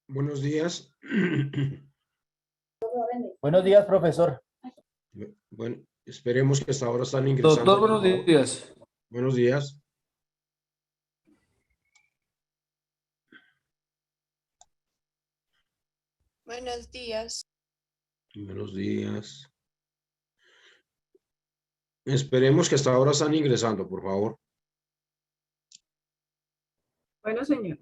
Buenos días. Buenos días, profesor. Bueno, esperemos que hasta ahora están ingresando. Doctor, buenos días. Buenos días. Buenos días. Buenos días. Esperemos que hasta ahora están ingresando, por favor. Bueno, señor.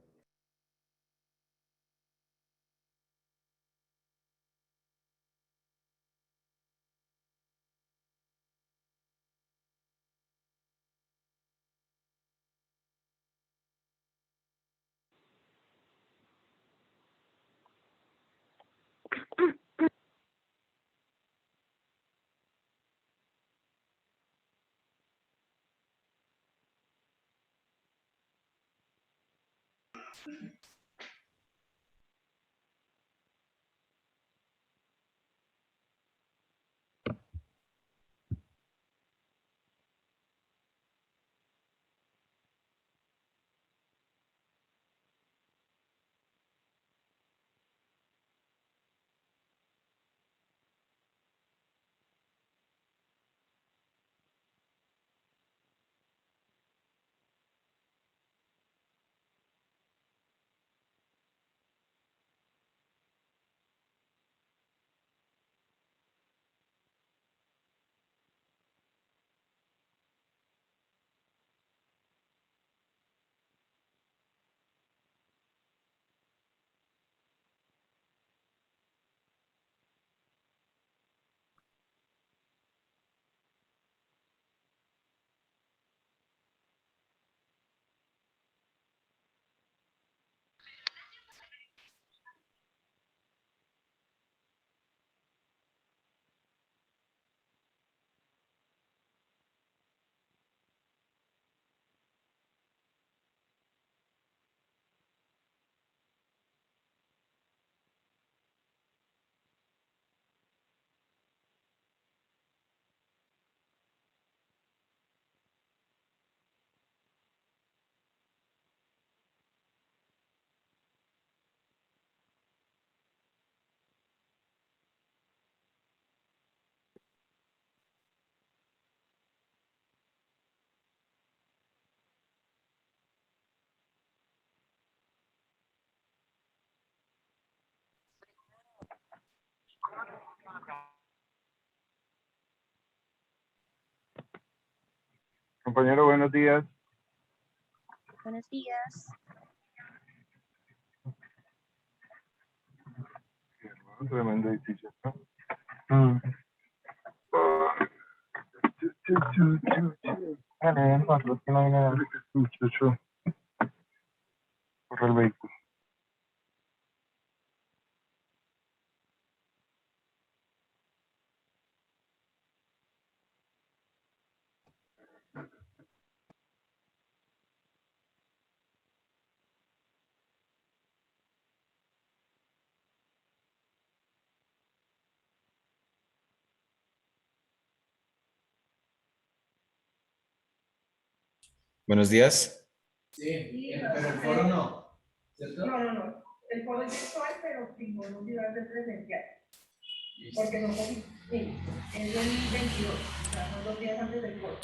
Compañero, buenos días. Buenos días. Tremendo edificio, ¿no? Mm. Dale, ven, Juan, que no viene nada. Muchacho, corre el vehículo. Buenos días. Sí, pero el foro no, ¿cierto? No. El foro es virtual, pero sin voluntad de presencial. Porque no cogí. Sí, es el 22, o sea, son 2 días antes del foro.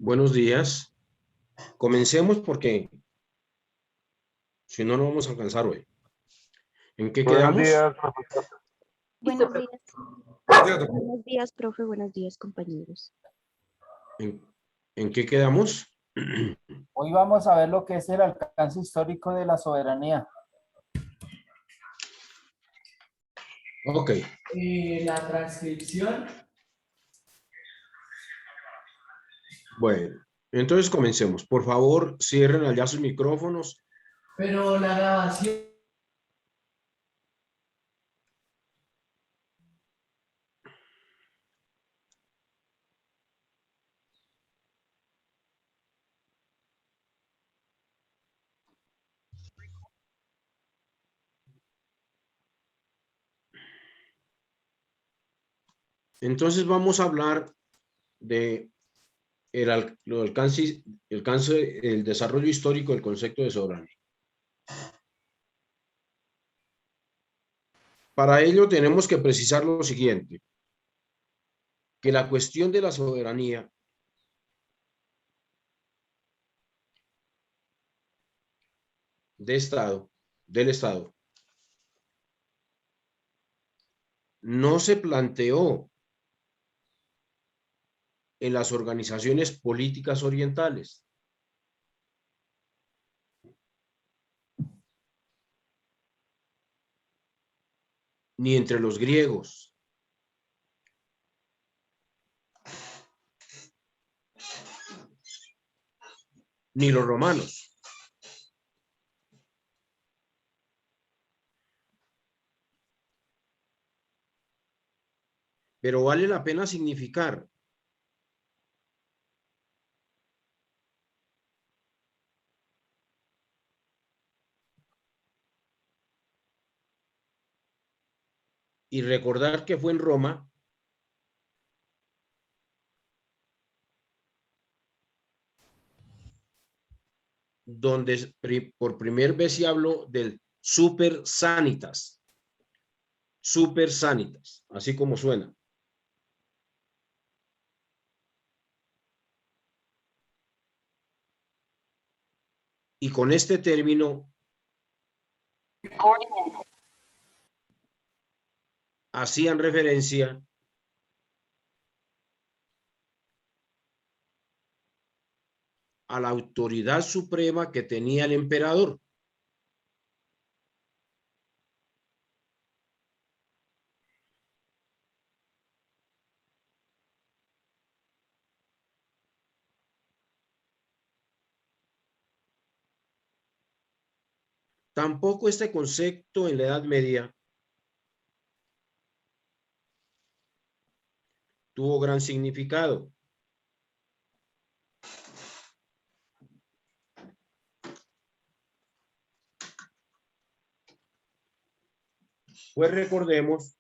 Buenos días. Comencemos porque si no, no vamos a alcanzar hoy. ¿En qué Buenos quedamos? días, profesor. Buenos días. Buenos días, profe. Buenos días, compañeros. ¿En qué quedamos? Hoy vamos a ver lo que es el alcance histórico de la soberanía. Ok. La transcripción. Bueno, entonces comencemos. Por favor, cierren allá sus micrófonos. Pero la grabación. Entonces vamos a hablar de el desarrollo histórico del concepto de soberanía. Para ello tenemos que precisar lo siguiente, que la cuestión de la soberanía del Estado, no se planteó en las organizaciones políticas orientales. Ni entre los griegos. Ni los romanos. Pero vale la pena significar y recordar que fue en Roma donde por primera vez se habló del super sanitas, así como suena. Y con este término hacían referencia a la autoridad suprema que tenía el emperador. Tampoco este concepto en la Edad Media tuvo gran significado. Pues recordemos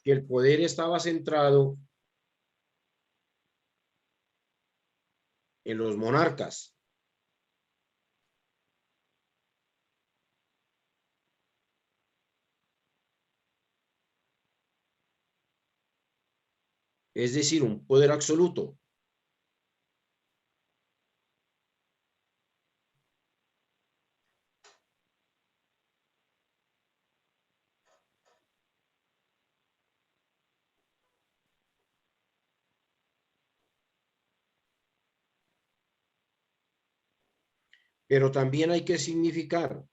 que el poder estaba centrado en los monarcas. Es decir, un poder absoluto. Pero también hay que significar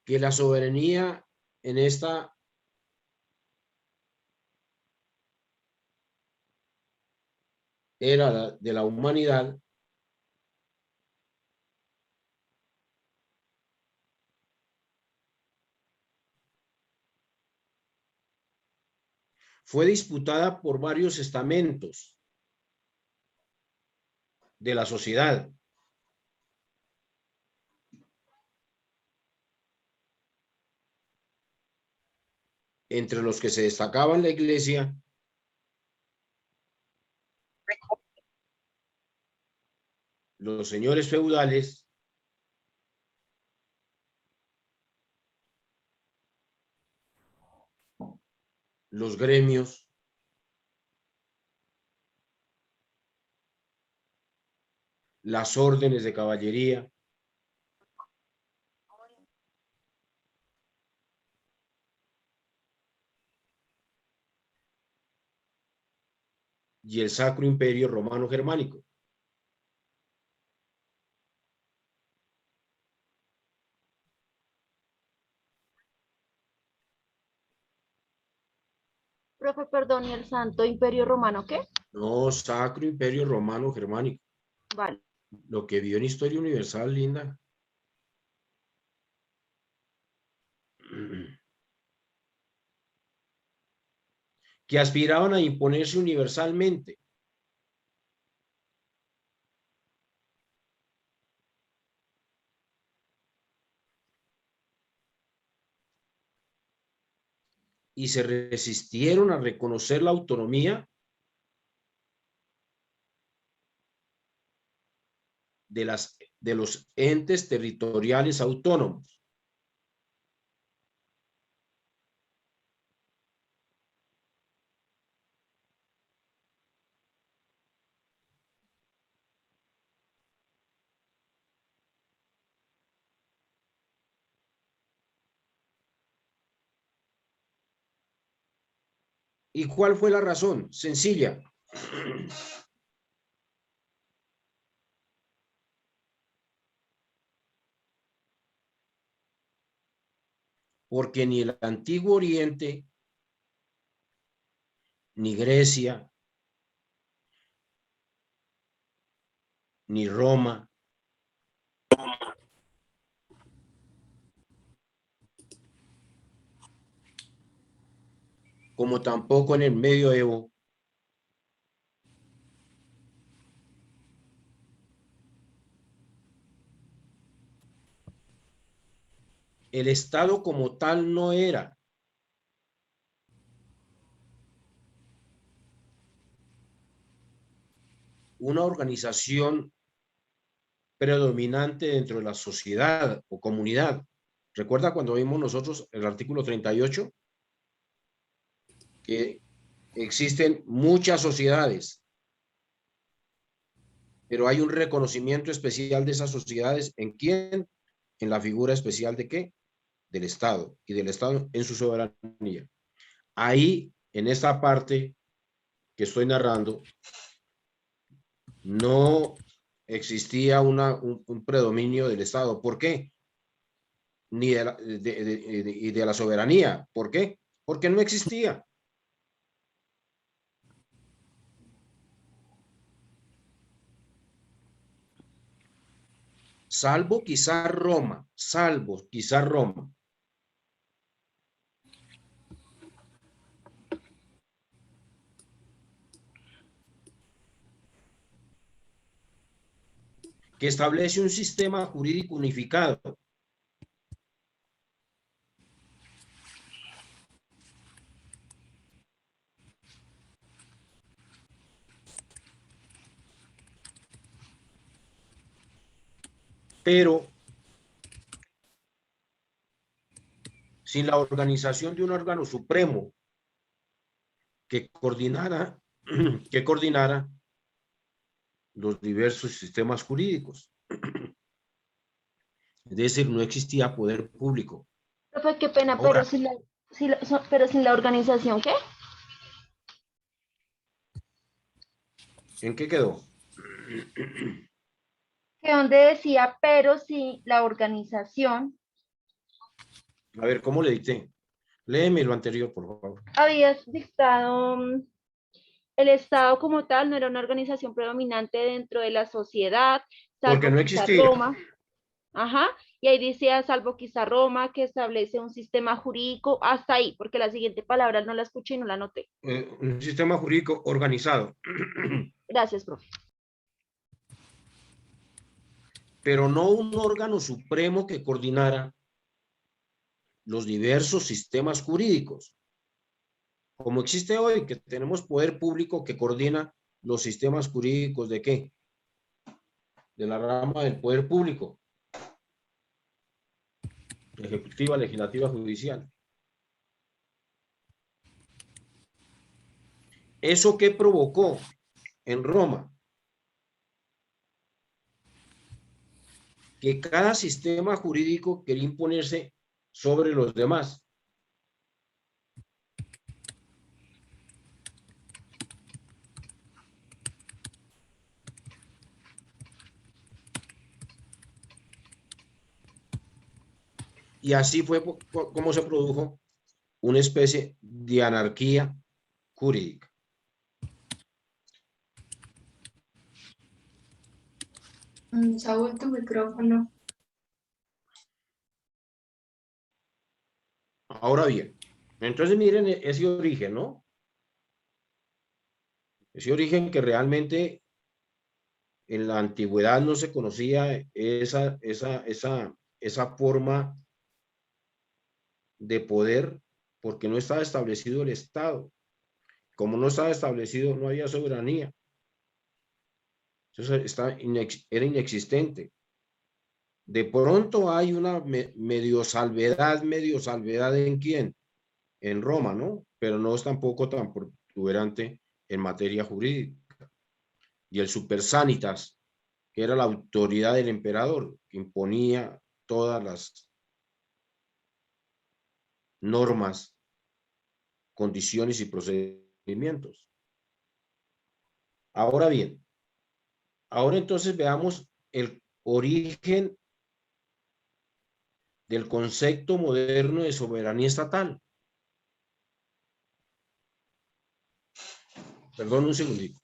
que la soberanía en esta era de la humanidad fue disputada por varios estamentos de la sociedad, entre los que se destacaban la Iglesia los señores feudales los gremios, las órdenes de caballería, y el Sacro Imperio Romano Germánico. Profe, perdón, ¿y el Santo Imperio Romano qué? No, Sacro Imperio Romano Germánico. Vale. Lo que vio en Historia Universal, Linda. Que aspiraban a imponerse universalmente. Y se resistieron a reconocer la autonomía de los entes territoriales autónomos. ¿Y cuál fue la razón? Sencilla. Porque ni el Antiguo Oriente, ni Grecia, ni Roma, como tampoco en el Medioevo, el Estado como tal no era una organización predominante dentro de la sociedad o comunidad. ¿Recuerda cuando vimos nosotros el artículo 38? Que existen muchas sociedades, pero hay un reconocimiento especial de esas sociedades. ¿En quién? En la figura especial de ¿qué? Del Estado, y del Estado en su soberanía. Ahí, en esta parte que estoy narrando, no existía un predominio del Estado. ¿Por qué? Ni de la soberanía. ¿Por qué? Porque no existía. Salvo quizá Roma, que establece un sistema jurídico unificado. Pero sin la organización de un órgano supremo que coordinara los diversos sistemas jurídicos. Es decir, no existía poder público. Profe, qué pena, Ahora, pero sin la organización, ¿qué? ¿en qué quedó? Que donde decía, pero sin la organización. A ver, ¿cómo le dicté? Léeme lo anterior, por favor. Habías dictado, el Estado como tal no era una organización predominante dentro de la sociedad, Porque salvo no quizá existía. Roma. Ajá, y ahí decía, salvo quizá Roma, que establece un sistema jurídico, hasta ahí, porque la siguiente palabra no la escuché y no la anoté. Un sistema jurídico organizado. Gracias, profe. Pero no un órgano supremo que coordinara los diversos sistemas jurídicos. Como existe hoy, que tenemos poder público que coordina los sistemas jurídicos ¿de qué? de la rama del poder público, ejecutiva, legislativa, judicial. ¿Eso qué provocó en Roma? Que cada sistema jurídico quería imponerse sobre los demás. Y así fue como se produjo una especie de anarquía jurídica. Saúl, tu micrófono. Ahora bien, entonces miren ese origen, ¿no? Ese origen que realmente en la antigüedad no se conocía esa forma de poder, porque no estaba establecido el Estado. Como no estaba establecido, no había soberanía. Entonces era inexistente. De pronto hay una medio salvedad en quién, en Roma, ¿no? Pero no es tampoco tan protuberante en materia jurídica. Y el super sanitas, que era la autoridad del emperador, que imponía todas las normas, condiciones y procedimientos. Ahora bien, ahora entonces veamos el origen del concepto moderno de soberanía estatal. Perdón un segundito.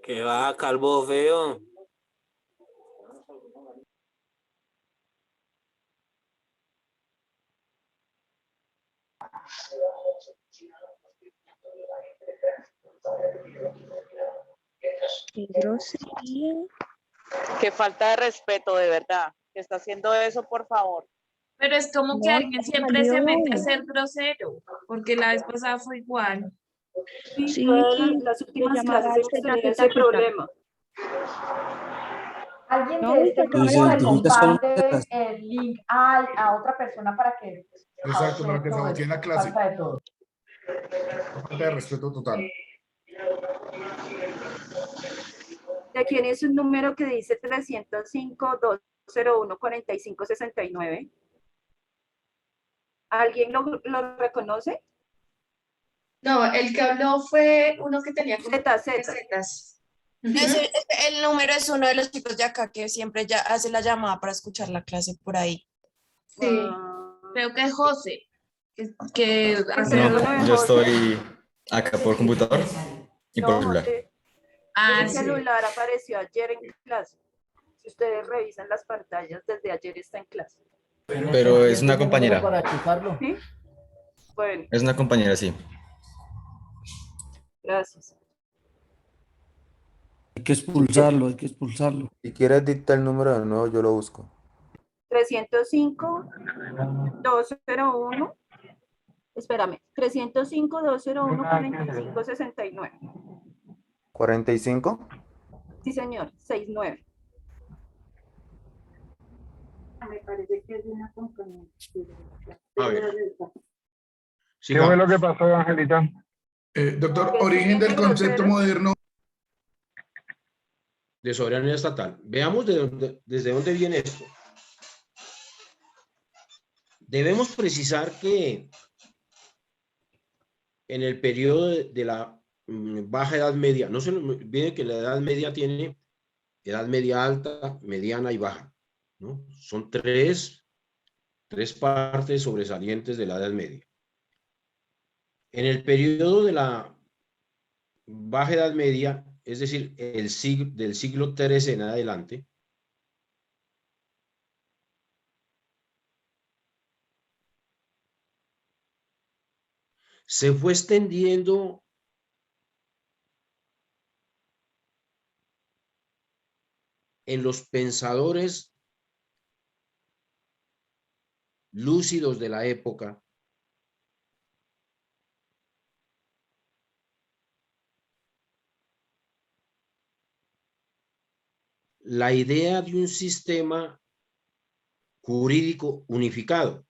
¿Qué va, calvo feo? Qué grosería. Qué falta de respeto, de verdad. Que está haciendo eso, por favor. Pero es como que No, alguien siempre se salió. mete a ser grosero, porque la vez pasada fue igual. Sí, Las de últimas llamar clases al hemos tenido ese problema. Alguien No, de este y grupo se le comparte el link a otra persona para que... Exacto, para que se bloquee la clase. Falta de todo. Falta de respeto total. ¿De quién es un número que dice 305-201-4569? ¿Alguien lo reconoce? No, el que habló fue uno que tenía como Z. pesetas. El número es uno de los chicos de acá que siempre ya hace la llamada para escuchar la clase por ahí. Sí. Creo que José, que hace No, Yo estoy acá por computador y por celular. El celular apareció ayer en clase. Si ustedes revisan las pantallas, desde ayer está en clase. Pero es una compañera. Para checarlo. ¿Sí? Bueno, Es una compañera, sí. gracias. Hay que expulsarlo, hay que expulsarlo. Si quieres dicta el número de nuevo, yo lo busco. 305-201. Espérame, 305-201-4569. 45. Sí, señor, 69. Me parece que es de una compañía. A ver. ¿Qué fue lo que pasó, Angelita? Doctor, origen del concepto moderno. De soberanía estatal. Veamos desde dónde viene esto. Debemos precisar que en el periodo de la Baja Edad Media, no se nos olvide que la Edad Media tiene Edad Media alta, mediana y baja, ¿no? Son tres partes sobresalientes de la Edad Media. En el periodo de la Baja Edad Media, es decir, del siglo XIII en adelante, se fue extendiendo en los pensadores lúcidos de la época, la idea de un sistema jurídico unificado.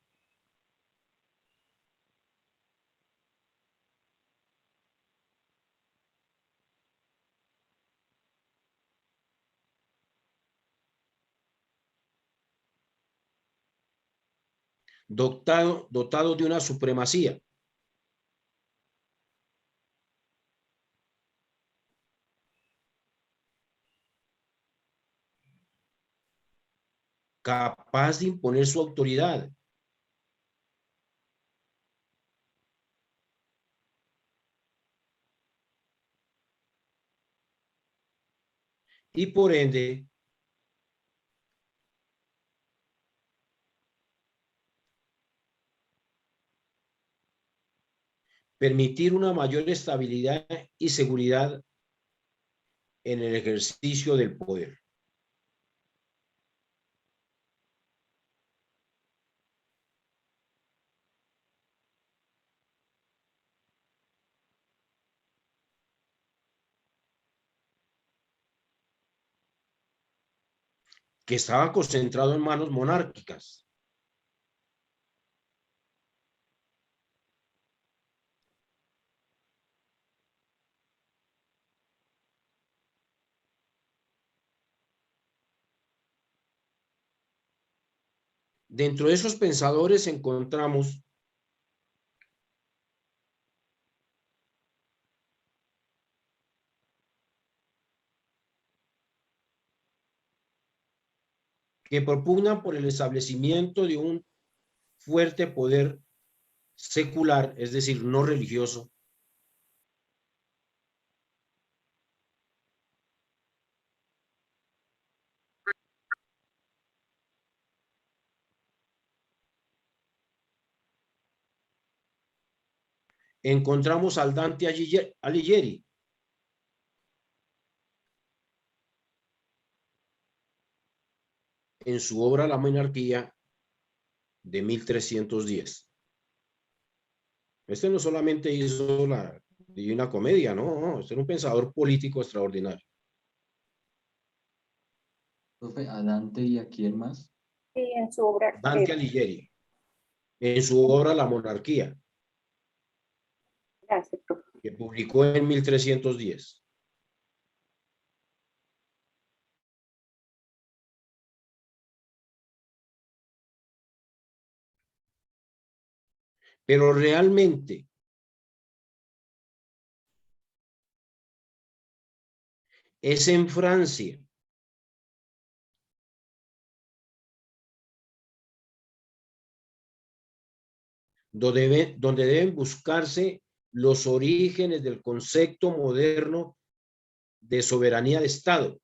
Dotado de una supremacía. Capaz de imponer su autoridad. Y por ende, permitir una mayor estabilidad y seguridad en el ejercicio del poder. Que estaba concentrado en manos monárquicas. Dentro de esos pensadores encontramos que propugnan por el establecimiento de un fuerte poder secular, es decir, no religioso, encontramos al Dante Alighieri, en su obra La monarquía de 1310. Este no solamente hizo la Divina Comedia, no, este era un pensador político extraordinario. Profe, a Dante y a quién más. Sí, en su obra. Dante Alighieri, en su obra La monarquía, Gracias, profe. que publicó en 1310. Pero realmente es en Francia donde deben buscarse los orígenes del concepto moderno de soberanía de Estado.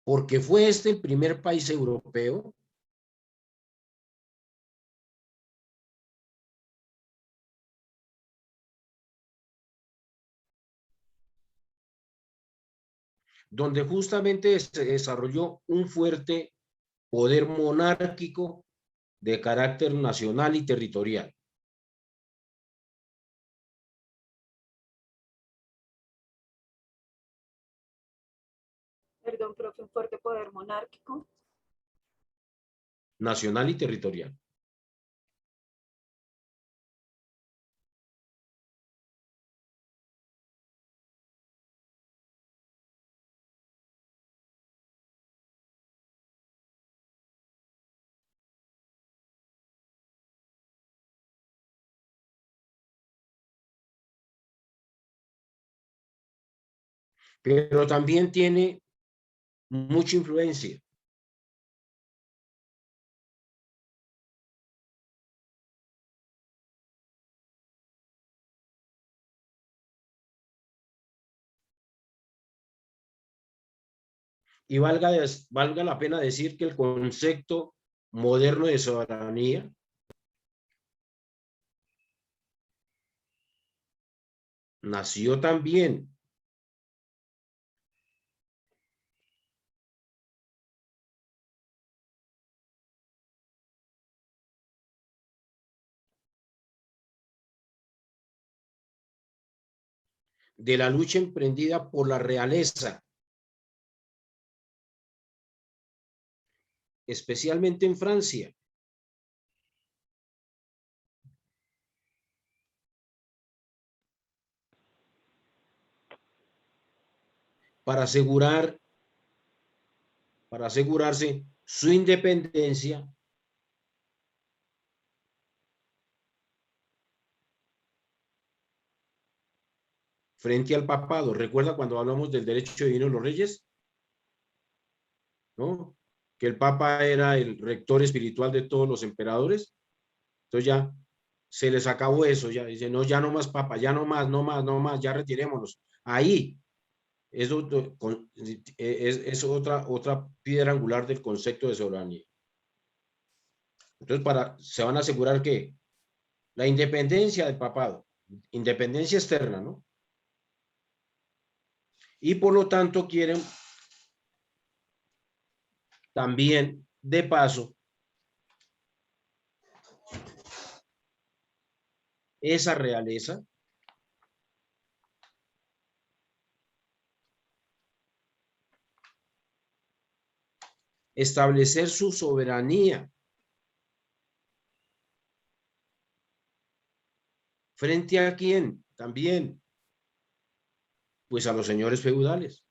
Porque fue este el primer país europeo donde justamente se desarrolló un fuerte poder monárquico de carácter nacional y territorial. Perdón, profe, un fuerte poder monárquico. Nacional y territorial. Pero también tiene mucha influencia Y valga la pena decir que el concepto moderno de soberanía nació también de la lucha emprendida por la realeza, especialmente en Francia, para asegurarse su independencia frente al papado. ¿Recuerda cuando hablamos del derecho divino de los reyes? ¿No? Que el papa era el rector espiritual de todos los emperadores. Entonces ya se les acabó eso, ya dice, no, ya no más papa, ya no más, no más, no más, ya retirémonos. Ahí eso es otra piedra angular del concepto de soberanía. Entonces, se van a asegurar que la independencia del papado, independencia externa, ¿no? Y por lo tanto quieren también, de paso, esa realeza establecer su soberanía frente a quién también, pues a los señores feudales.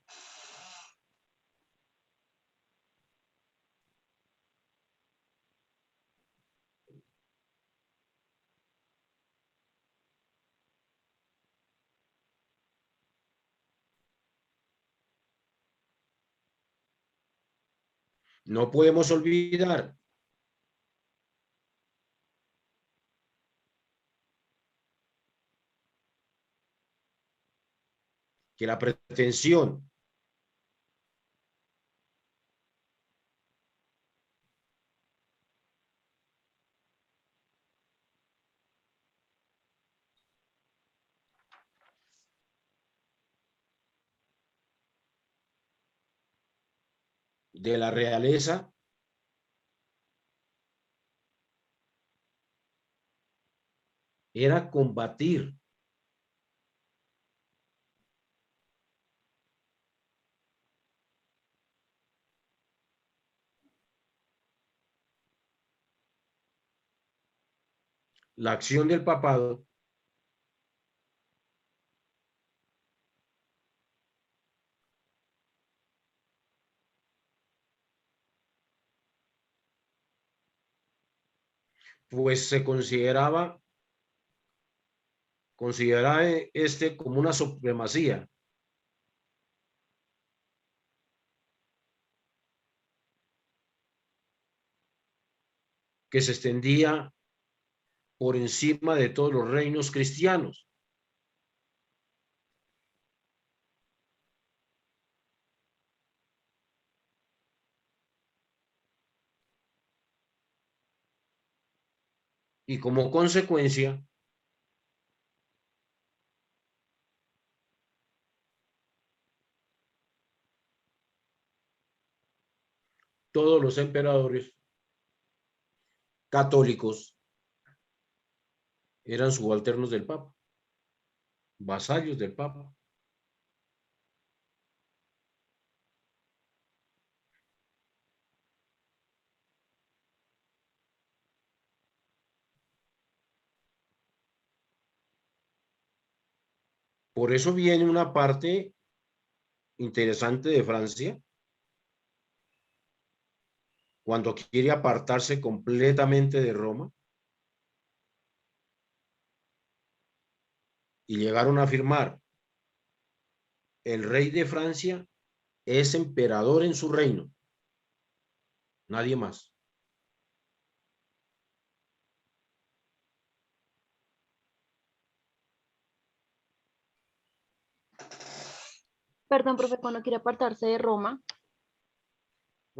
No podemos olvidar que la pretensión de la realeza era combatir la acción del papado pues se consideraba como una supremacía que se extendía por encima de todos los reinos cristianos. Y como consecuencia, todos los emperadores católicos eran subalternos del Papa, vasallos del Papa. Por eso viene una parte interesante de Francia, cuando quiere apartarse completamente de Roma, y llegaron a afirmar: el rey de Francia es emperador en su reino, nadie más. Perdón, profe, cuando quiere apartarse de Roma.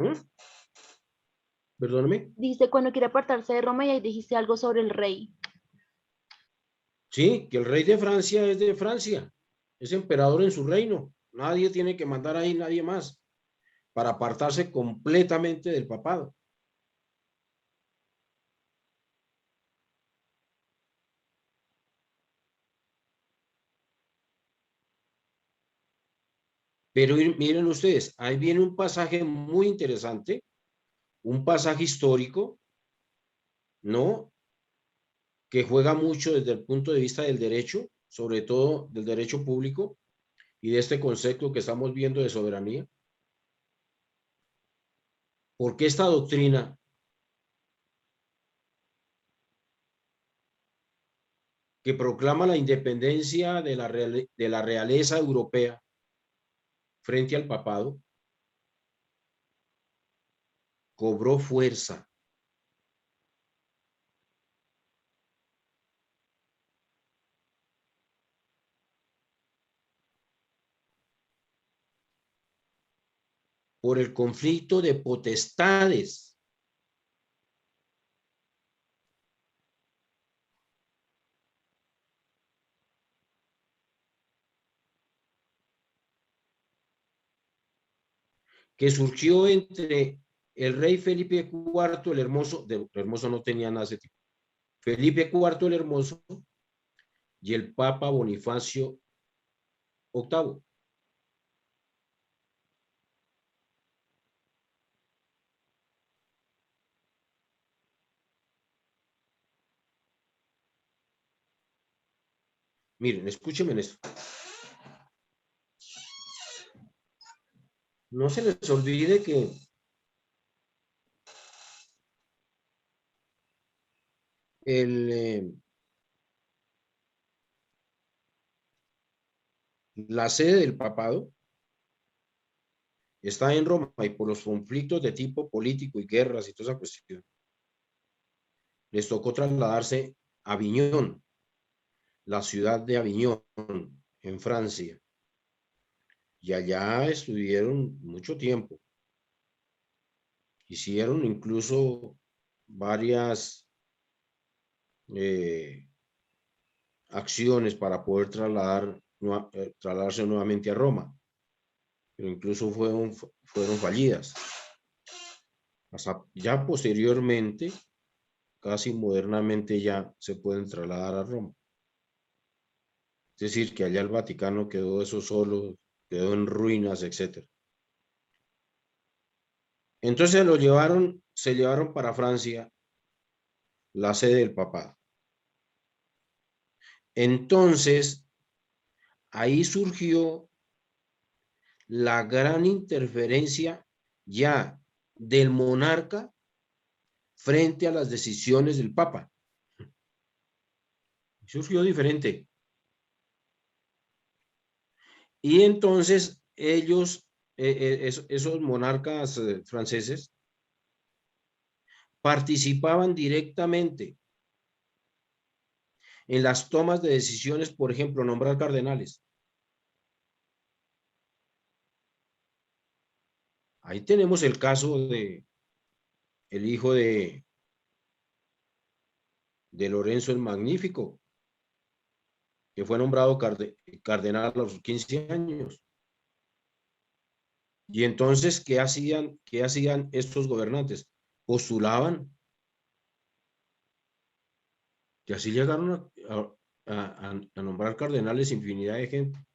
¿Mm? Perdóname. Dice cuando quiere apartarse de Roma y ahí dijiste algo sobre el rey. Sí, que el rey de Francia es de Francia, es emperador en su reino. Nadie tiene que mandar ahí, nadie más, para apartarse completamente del papado. Pero miren ustedes, ahí viene un pasaje muy interesante, un pasaje histórico, ¿no? Que juega mucho desde el punto de vista del derecho, sobre todo del derecho público y de este concepto que estamos viendo de soberanía. Porque esta doctrina que proclama la independencia de la realeza europea frente al papado cobró fuerza por el conflicto de potestades que surgió entre el rey Felipe IV el Hermoso, el Hermoso no tenía nada de ese tipo, Felipe IV el Hermoso y el Papa Bonifacio VIII. Miren, escúchenme en esto. No se les olvide que la sede del papado está en Roma y por los conflictos de tipo político y guerras y toda esa cuestión, les tocó trasladarse a Aviñón, la ciudad de Aviñón, en Francia. Y allá estuvieron mucho tiempo. Hicieron incluso varias acciones para poder trasladarse nuevamente a Roma, pero incluso fueron fallidas. Hasta ya posteriormente, casi modernamente ya se pueden trasladar a Roma. Es decir, que allá el Vaticano quedó eso solo, quedó en ruinas, etc. Entonces se llevaron para Francia la sede del papado. Entonces, ahí surgió la gran interferencia ya del monarca frente a las decisiones del papa. Surgió diferente. Y entonces ellos, esos monarcas franceses, participaban directamente en las tomas de decisiones, por ejemplo, nombrar cardenales. Ahí tenemos el caso de el hijo de Lorenzo el Magnífico, que fue nombrado cardenal a los 15 años. Y entonces, ¿qué hacían estos gobernantes? Postulaban. Y así llegaron a nombrar cardenales infinidad de gente.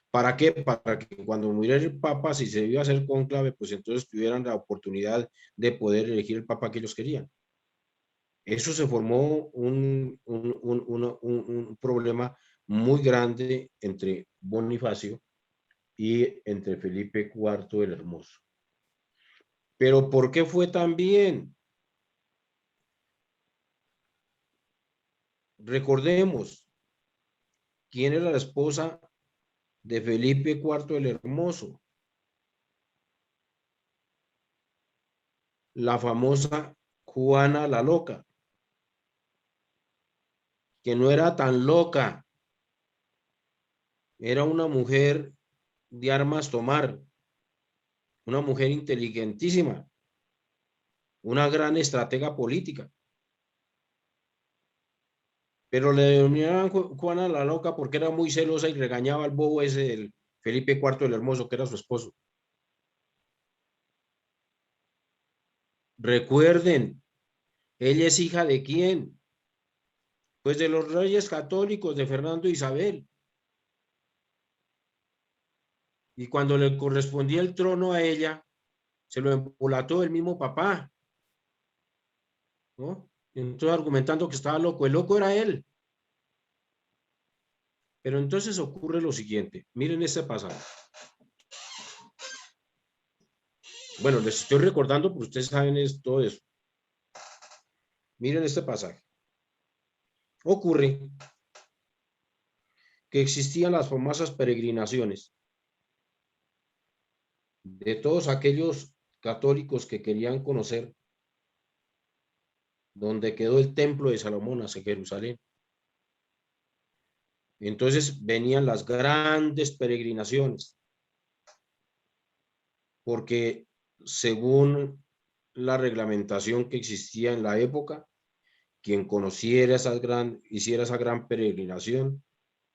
¿Para qué? Para que cuando muriera el papa, si se iba a hacer cónclave, pues entonces tuvieran la oportunidad de poder elegir el papa que ellos querían. Eso se formó un problema muy grande entre Bonifacio y entre Felipe IV el Hermoso. Pero ¿por qué fue tan bien? Recordemos, ¿quién era la esposa de Felipe IV el Hermoso? La famosa Juana la Loca, que no era tan loca, era una mujer de armas tomar, una mujer inteligentísima, una gran estratega política. Pero le denominaban Juana la loca porque era muy celosa y regañaba al bobo ese del Felipe IV el Hermoso, que era su esposo. Recuerden, ella es hija ¿de quién? Pues de los reyes católicos, de Fernando e Isabel. Y cuando le correspondía el trono a ella, se lo empolató el mismo papá, ¿no? Entonces argumentando que estaba loco. El loco era él. Pero entonces ocurre lo siguiente. Miren este pasaje. Bueno, les estoy recordando porque ustedes saben todo eso. Miren este pasaje. Ocurre que existían las famosas peregrinaciones de todos aquellos católicos que querían conocer dónde quedó el templo de Salomón hacia Jerusalén. Entonces venían las grandes peregrinaciones, porque según la reglamentación que existía en la época, quien conociera hiciera esa gran peregrinación,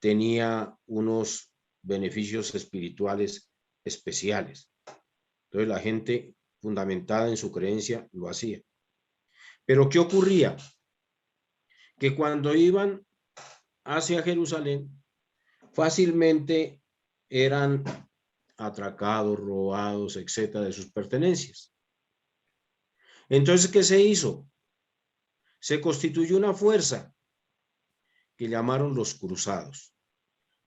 tenía unos beneficios espirituales especiales. Entonces la gente fundamentada en su creencia lo hacía. Pero ¿qué ocurría? Que cuando iban hacia Jerusalén, fácilmente eran atracados, robados, etcétera, de sus pertenencias. Entonces, ¿qué se hizo? Se constituyó una fuerza que llamaron los cruzados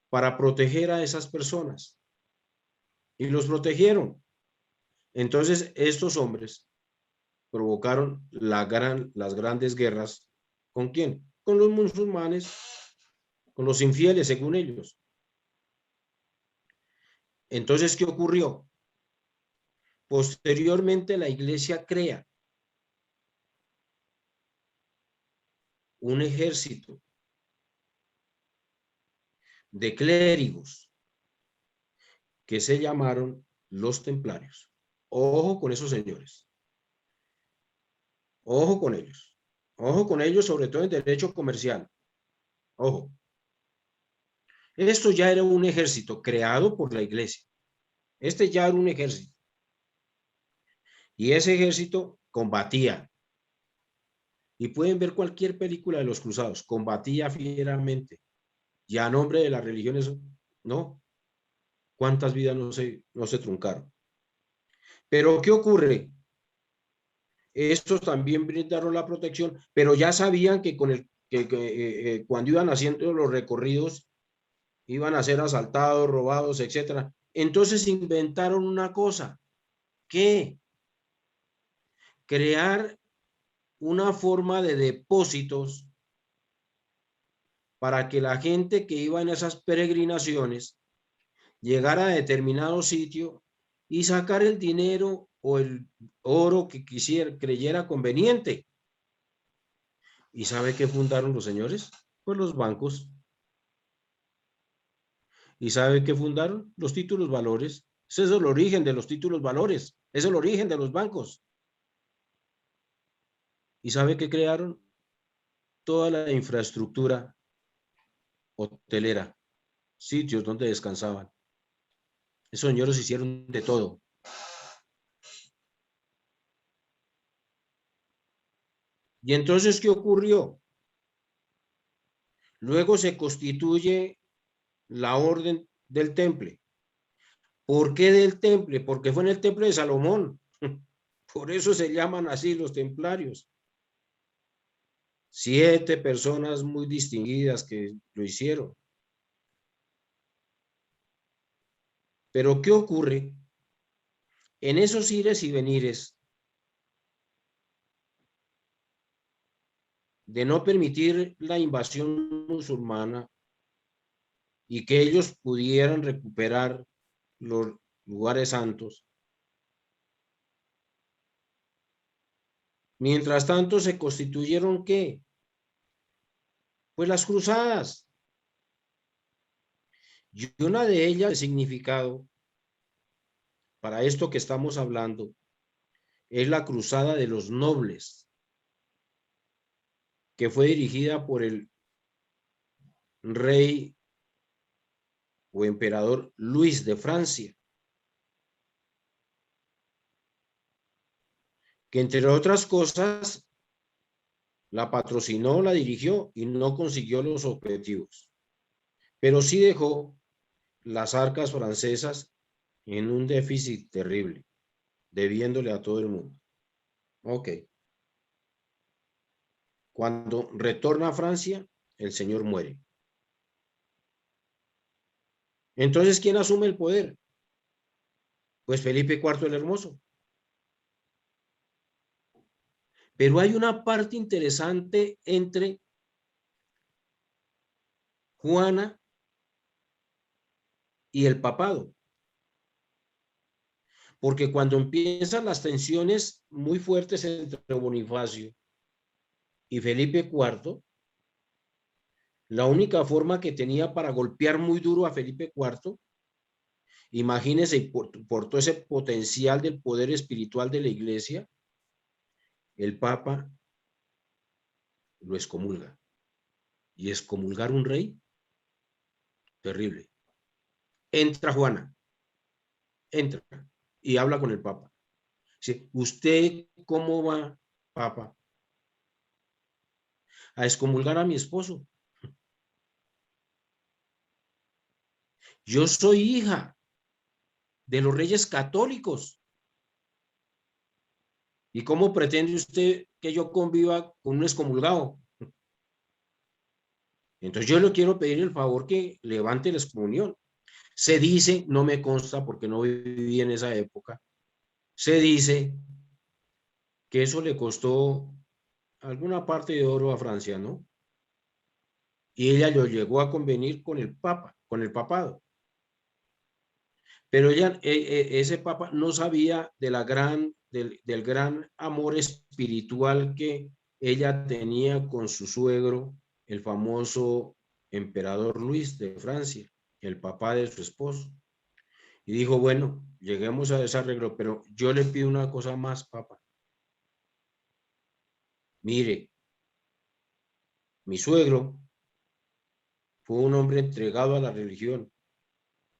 para proteger a esas personas. Y los protegieron. Entonces, estos hombres provocaron las grandes guerras. ¿Con quién? Con los musulmanes, con los infieles, según ellos. Entonces, ¿qué ocurrió? Posteriormente, la iglesia crea un ejército de clérigos que se llamaron los templarios. Ojo con esos señores. Ojo con ellos. Ojo con ellos, sobre todo en derecho comercial. Ojo. Esto ya era un ejército creado por la iglesia. Este ya era un ejército. Y ese ejército combatía. Y pueden ver cualquier película de los cruzados. Combatía fieramente. Y a nombre de las religiones, no. ¿Cuántas vidas no se truncaron? Pero ¿qué ocurre? Estos también brindaron la protección, pero ya sabían que cuando iban haciendo los recorridos, iban a ser asaltados, robados, etcétera. Entonces inventaron una cosa. ¿Qué? Crear una forma de depósitos para que la gente que iba en esas peregrinaciones llegara a determinado sitio y sacar el dinero o el oro que creyera conveniente. ¿Y sabe qué fundaron los señores? Pues los bancos. ¿Y sabe qué fundaron? Los títulos valores. Ese es el origen de los títulos valores. Es el origen de los bancos. ¿Y sabe qué crearon? Toda la infraestructura hotelera, sitios donde descansaban. Esos señores hicieron de todo. Y entonces, ¿qué ocurrió? Luego se constituye la orden del temple. ¿Por qué del temple? Porque fue en el temple de Salomón. Por eso se llaman así los templarios. 7 personas muy distinguidas que lo hicieron. Pero ¿qué ocurre? En esos ires y venires de no permitir la invasión musulmana y que ellos pudieran recuperar los lugares santos. Mientras tanto, se constituyeron ¿qué? Pues las cruzadas. Y una de ellas, el significado, para esto que estamos hablando, es la Cruzada de los Nobles, que fue dirigida por el rey o emperador Luis de Francia, que entre otras cosas la patrocinó, la dirigió y no consiguió los objetivos, pero sí dejó las arcas francesas en un déficit terrible, debiéndole a todo el mundo. Ok. Cuando retorna a Francia, el señor muere. Entonces, ¿quién asume el poder? Pues Felipe IV el Hermoso. Pero hay una parte interesante entre Juana y el papado. Porque cuando empiezan las tensiones muy fuertes entre Bonifacio y Felipe IV, la única forma que tenía para golpear muy duro a Felipe IV, imagínense, por todo ese potencial del poder espiritual de la iglesia, el Papa lo excomulga. Y excomulgar un rey, terrible. Entra Juana, entra y habla con el Papa. Dice, ¿usted cómo va, Papa, a excomulgar a mi esposo? Yo soy hija de los reyes católicos. ¿Y cómo pretende usted que yo conviva con un excomulgado? Entonces yo le quiero pedir el favor que levante la excomunión. Se dice, no me consta porque no viví en esa época, se dice que eso le costó alguna parte de oro a Francia, ¿no? Y ella lo llegó a convenir con el Papa, con el papado. Pero ella, ese Papa no sabía de del gran amor espiritual que ella tenía con su suegro, el famoso emperador Luis de Francia, el papá de su esposo. Y dijo, bueno, lleguemos a ese arreglo, pero yo le pido una cosa más, Papa. Mire, mi suegro fue un hombre entregado a la religión,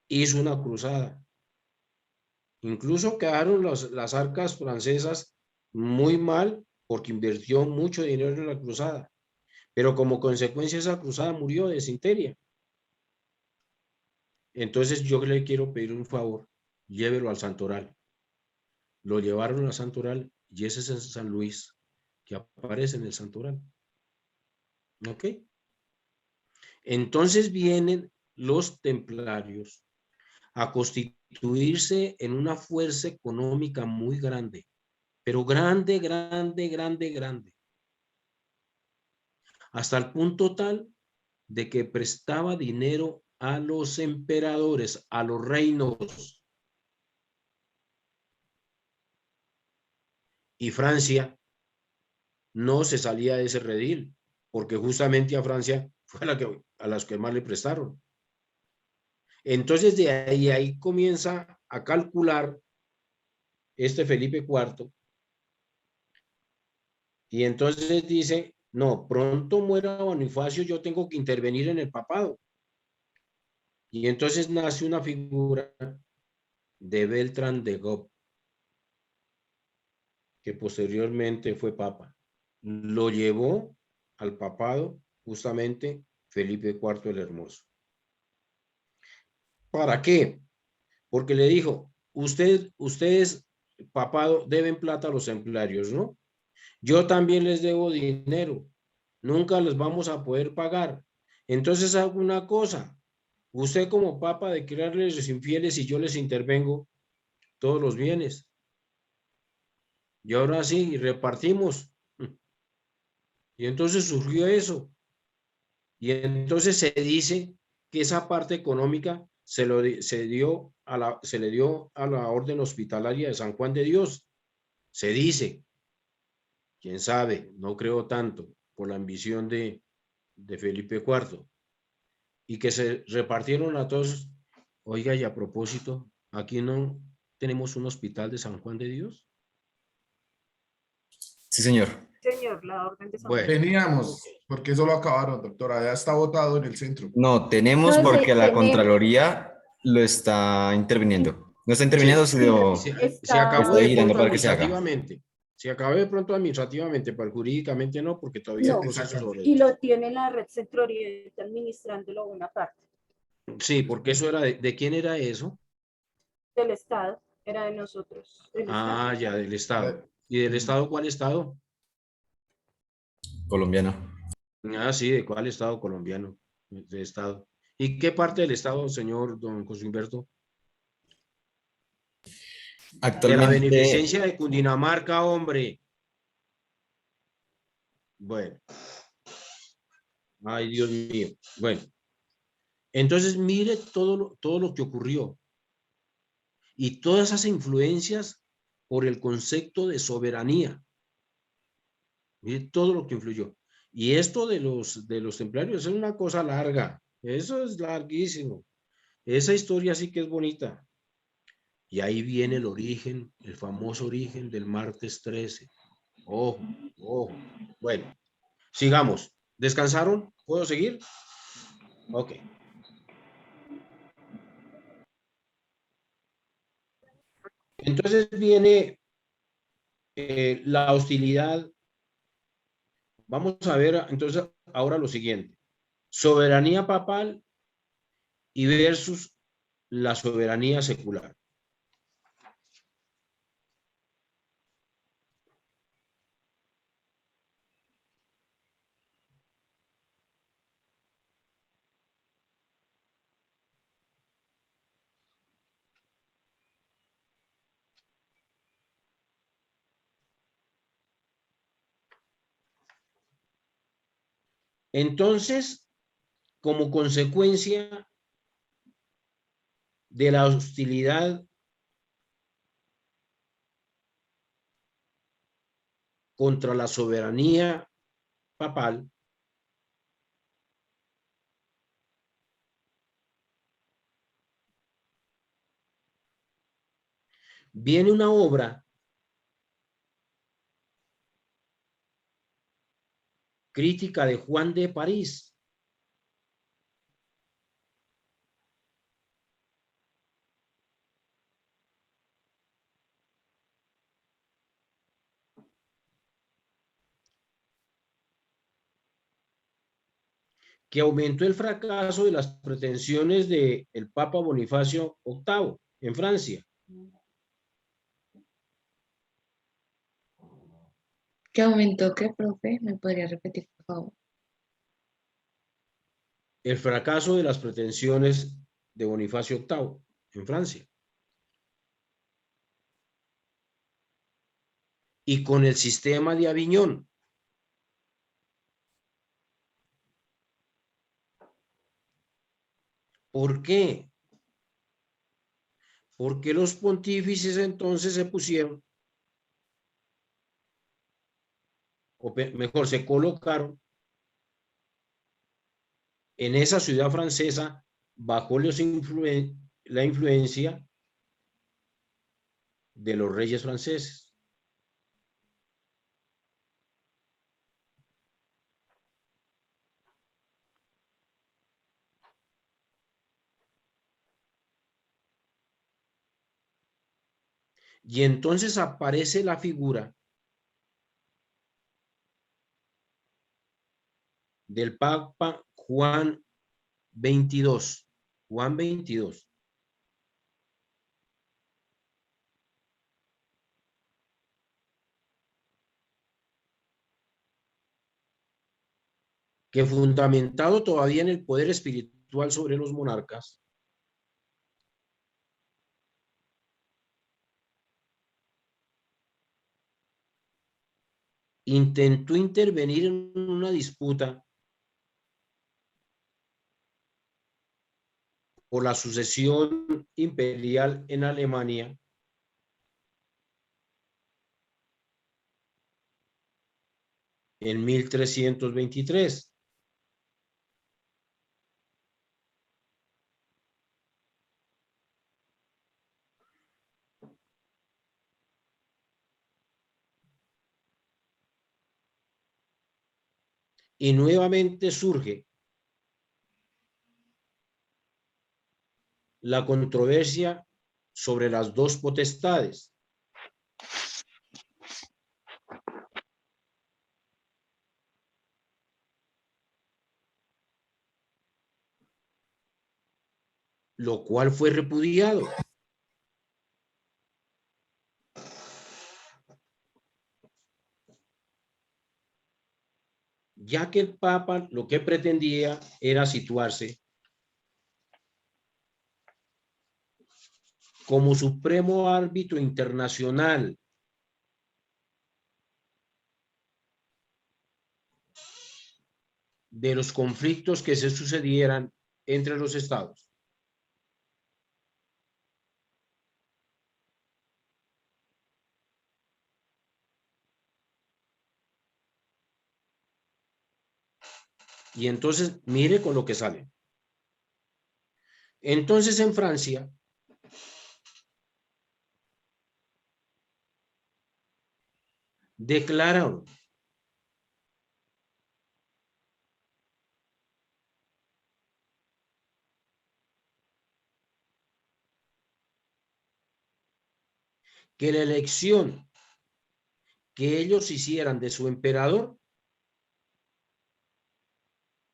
hizo una cruzada. Incluso quedaron las arcas francesas muy mal porque invirtió mucho dinero en la cruzada. Pero como consecuencia esa cruzada murió de desinteria. Entonces yo le quiero pedir un favor, llévelo al Santoral. Lo llevaron al Santoral y ese es el San Luis que aparece en el Santoral. ¿Ok? Entonces vienen los templarios a constituirse en una fuerza económica muy grande, pero grande, grande, grande, grande. Hasta el punto tal de que prestaba dinero a los emperadores, a los reinos. Y Francia no se salía de ese redil, porque justamente a Francia fue a las que más le prestaron. Entonces de ahí comienza a calcular este Felipe IV, y entonces dice, no, pronto muera Bonifacio, yo tengo que intervenir en el papado. Y entonces nace una figura de Beltrán de Gop, que posteriormente fue papa. Lo llevó al papado justamente Felipe IV el Hermoso. ¿Para qué? Porque le dijo, ustedes, papado, deben plata a los templarios, ¿no? Yo también les debo dinero. Nunca les vamos a poder pagar. Entonces hago una cosa. Usted como papa declararles los infieles y yo les intervengo todos los bienes. Y ahora sí, repartimos. Y entonces surgió eso. Y entonces se dice que esa parte económica se le dio a la Orden Hospitalaria de San Juan de Dios. Se dice. Quién sabe, no creo tanto, por la ambición de Felipe IV. Y que se repartieron a todos. Oiga, y a propósito, aquí no tenemos un hospital de San Juan de Dios? Sí, señor. Señor, la orden de San Bueno, Teníamos, porque eso lo acabaron, doctora. Ya está votado en el centro. No, tenemos Entonces, porque la tenemos. Contraloría lo está interviniendo. No está interviniendo, sí, sino se acabó está de vigilando pronto para que se haga. administrativamente. Se acabó de pronto administrativamente, pero jurídicamente no, porque todavía hay No, procesos sobre y eso. lo tiene la red Centro Oriente administrándolo una parte Sí, porque eso era de quién era eso? del Estado, era de nosotros, del Ah, Estado. ya, del Estado. ¿Y del Estado cuál Estado? Colombiano. Ah, sí, ¿de cuál Estado colombiano? De Estado. ¿Y qué parte del Estado, señor don José Humberto? De la Actualmente, beneficencia de Cundinamarca, hombre. Bueno. Ay, Dios mío. Bueno. Entonces, mire todo lo que ocurrió. Y todas esas influencias por el concepto de soberanía. Mire todo lo que influyó. Y esto de los templarios es una cosa larga. Eso es larguísimo. Esa historia sí que es bonita. Y ahí viene el origen, el famoso origen del martes 13. Ojo, ojo. Bueno, sigamos. ¿Descansaron? ¿Puedo seguir? Ok. Entonces viene la hostilidad. Vamos a ver entonces ahora lo siguiente. Soberanía papal y versus la soberanía secular. Entonces, como consecuencia de la hostilidad contra la soberanía papal, viene una obra crítica de Juan de París, que aumentó el fracaso de las pretensiones del Papa Bonifacio VIII en Francia. ¿Qué aumentó qué, profe? ¿Me podría repetir, por favor? El fracaso de las pretensiones de Bonifacio VIII en Francia. Y con el sistema de Aviñón. ¿Por qué? Porque los pontífices entonces se pusieron, o mejor, se colocaron en esa ciudad francesa bajo la influencia de los reyes franceses. Y entonces aparece la figura del Papa Juan 22. Juan 22. Que fundamentado todavía en el poder espiritual sobre los monarcas, intentó intervenir en una disputa por la sucesión imperial en Alemania en 1323. y nuevamente surge la controversia sobre las dos potestades. Lo cual fue repudiado. Ya que el Papa lo que pretendía era situarse como supremo árbitro internacional de los conflictos que se sucedieran entre los estados. Y entonces, mire con lo que sale. Entonces, en Francia, declararon que la elección que ellos hicieran de su emperador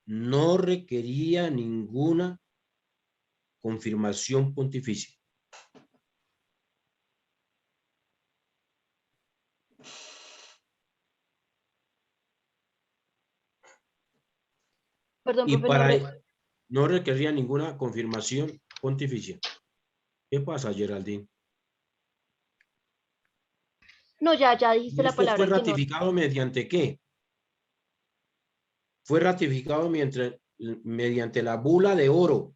no requería ninguna confirmación pontificia. Perdón, Y profe, no requería ninguna confirmación pontificia. ¿Qué pasa, Geraldine? no, ya dijiste la ¿Esto palabra fue que no. ratificado mediante qué? Fue ratificado mediante la bula de oro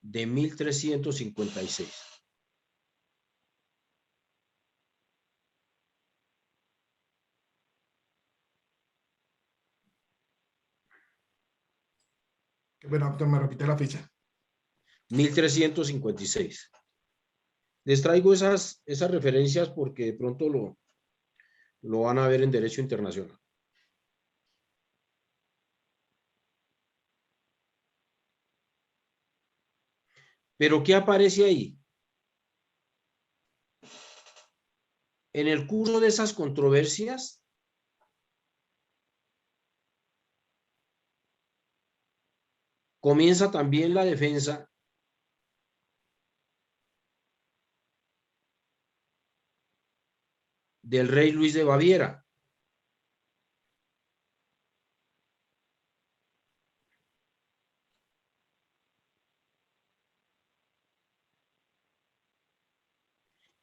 de 1356. Bueno, doctor, me repite la ficha. 1356. Les traigo esas referencias porque de pronto lo van a ver en Derecho Internacional. Pero ¿qué aparece ahí? En el curso de esas controversias, comienza también la defensa del rey Luis de Baviera.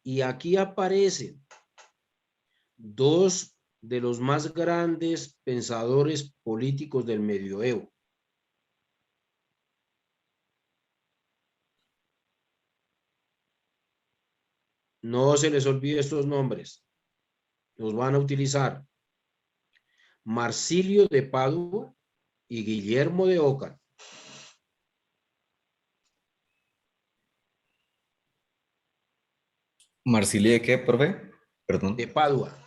Y aquí aparecen dos de los más grandes pensadores políticos del medioevo. No se les olvide estos nombres. Los van a utilizar. Marsilio de Padua y Guillermo de Ockham. ¿Marsilio de qué, profe? Perdón. De Padua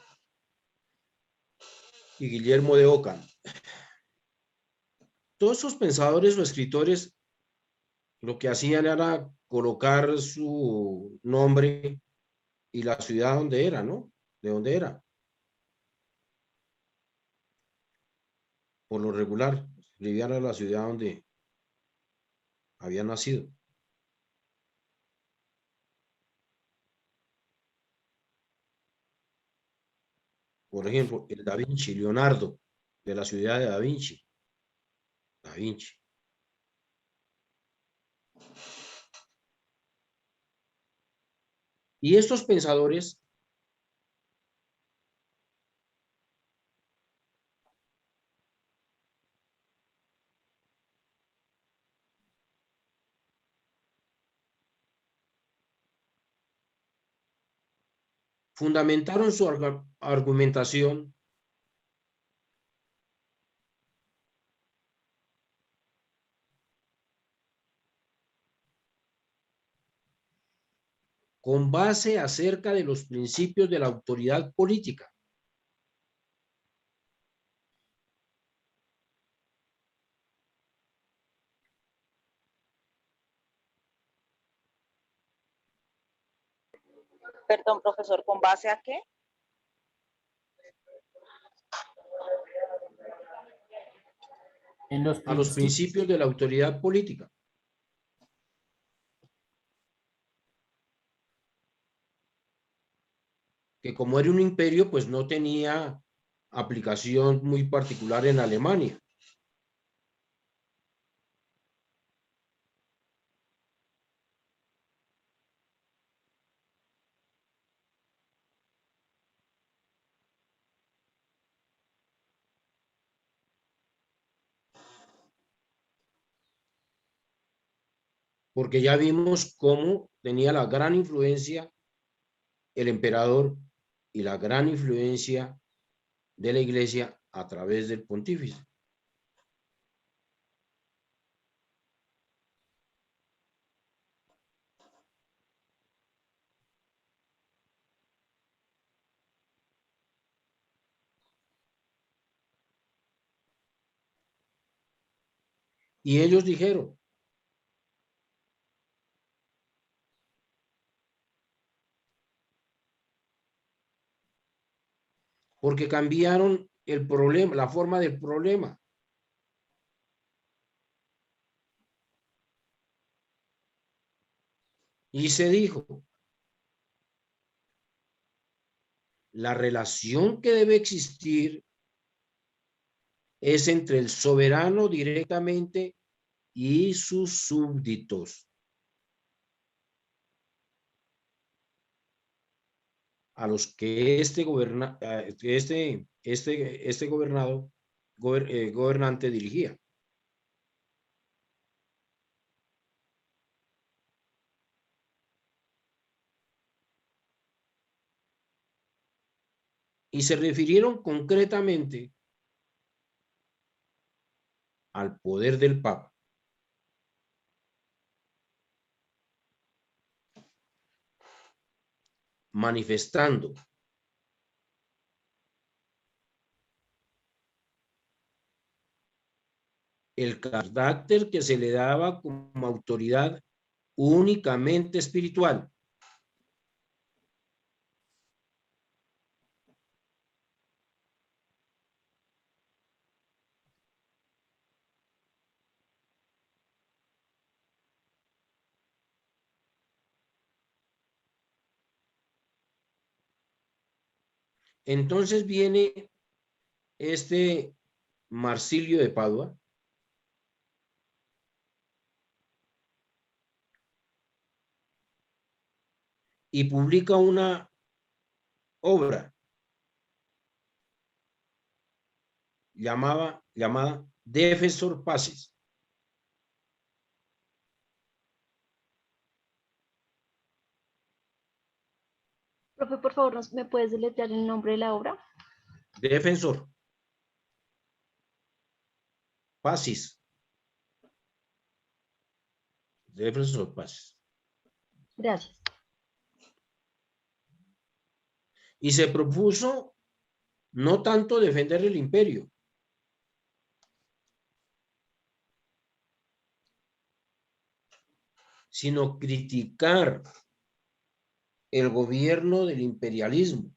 y Guillermo de Ockham. Todos esos pensadores o escritores lo que hacían era colocar su nombre y la ciudad donde era, ¿no? De dónde era. Por lo regular, escribían a la ciudad donde había nacido. Por ejemplo, el Da Vinci, Leonardo, de la ciudad de Da Vinci. Da Vinci. Y estos pensadores fundamentaron su argumentación con base acerca de los principios de la autoridad política. Perdón, profesor, ¿con base a qué? A los principios de la autoridad política. Que como era un imperio, pues no tenía aplicación muy particular en Alemania. Porque ya vimos cómo tenía la gran influencia el emperador y la gran influencia de la iglesia a través del pontífice. Y ellos dijeron, porque cambiaron el problema, la forma del problema. Y se dijo, la relación que debe existir es entre el soberano directamente y sus súbditos, a los que gobernante dirigía. Y se refirieron concretamente al poder del Papa. Manifestando el carácter que se le daba como autoridad únicamente espiritual. Entonces viene este Marsilio de Padua y publica una obra llamada Defensor Pacis. Profe, por favor, ¿me puedes deletrear el nombre de la obra? Defensor Pacis. Defensor Pacis. Gracias. Y se propuso no tanto defender el imperio, sino criticar el gobierno del imperialismo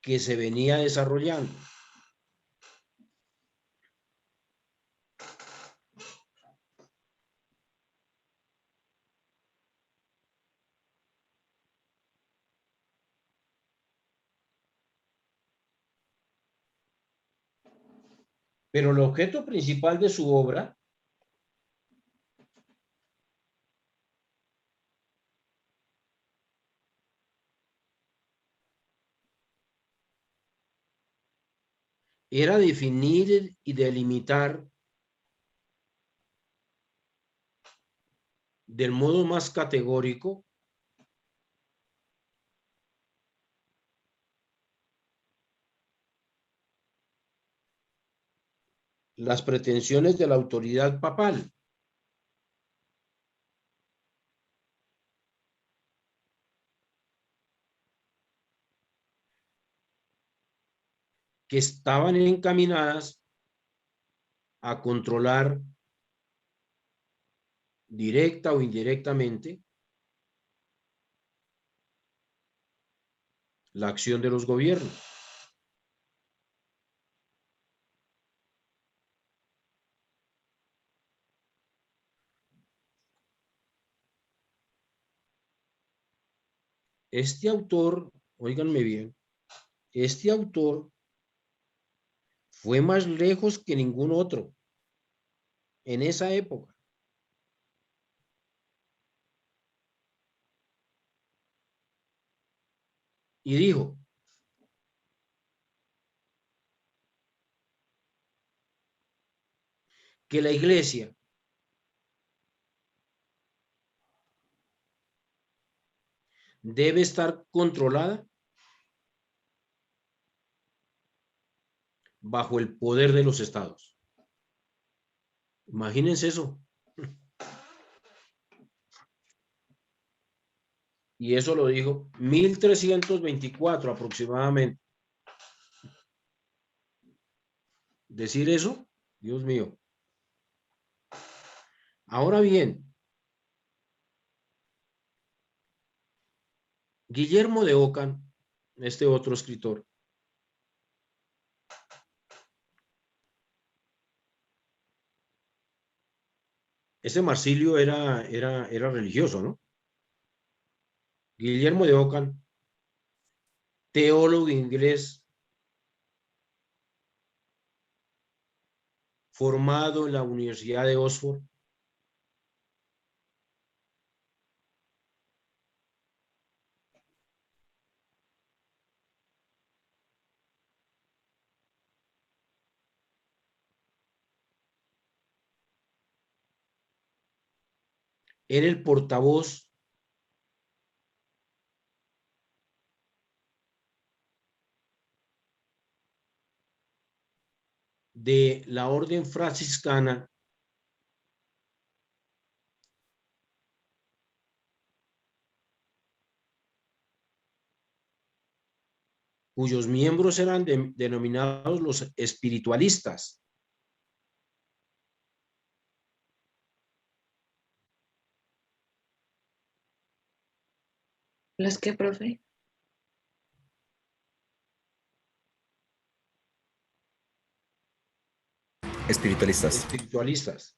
que se venía desarrollando. Pero el objeto principal de su obra era definir y delimitar del modo más categórico las pretensiones de la autoridad papal. Que estaban encaminadas a controlar directa o indirectamente, la acción de los gobiernos. Este autor, óiganme bien, este autor fue más lejos que ningún otro en esa época. Y dijo, que la iglesia debe estar controlada bajo el poder de los estados. Imagínense eso. Y eso lo dijo 1324 aproximadamente. Decir eso, Dios mío. Ahora bien, Guillermo de Ockham, este otro escritor, ese Marsilio era religioso, ¿no? Guillermo de Ockham, teólogo inglés, formado en la Universidad de Oxford, era el portavoz de la orden franciscana cuyos miembros eran denominados los espiritualistas. ¿Los qué, profe? Espiritualistas. Espiritualistas.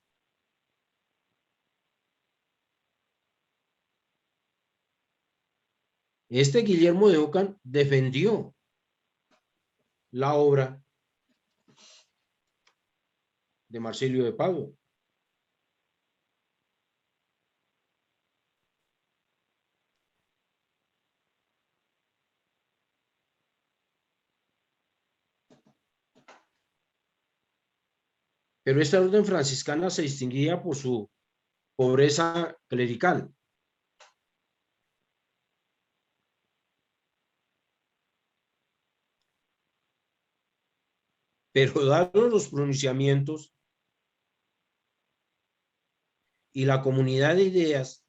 Este Guillermo de Ockham defendió la obra de Marsilio de Padua. Pero esta orden franciscana se distinguía por su pobreza clerical. Pero dados los pronunciamientos y la comunidad de ideas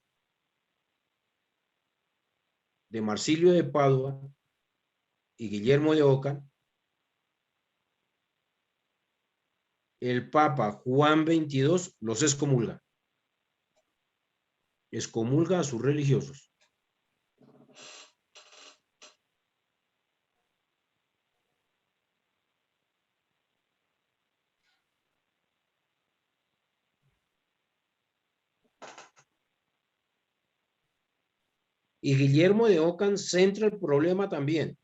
de Marsilio de Padua y Guillermo de Ockham, el Papa Juan XXII los excomulga. Excomulga a sus religiosos. Y Guillermo de Ockham centra el problema también.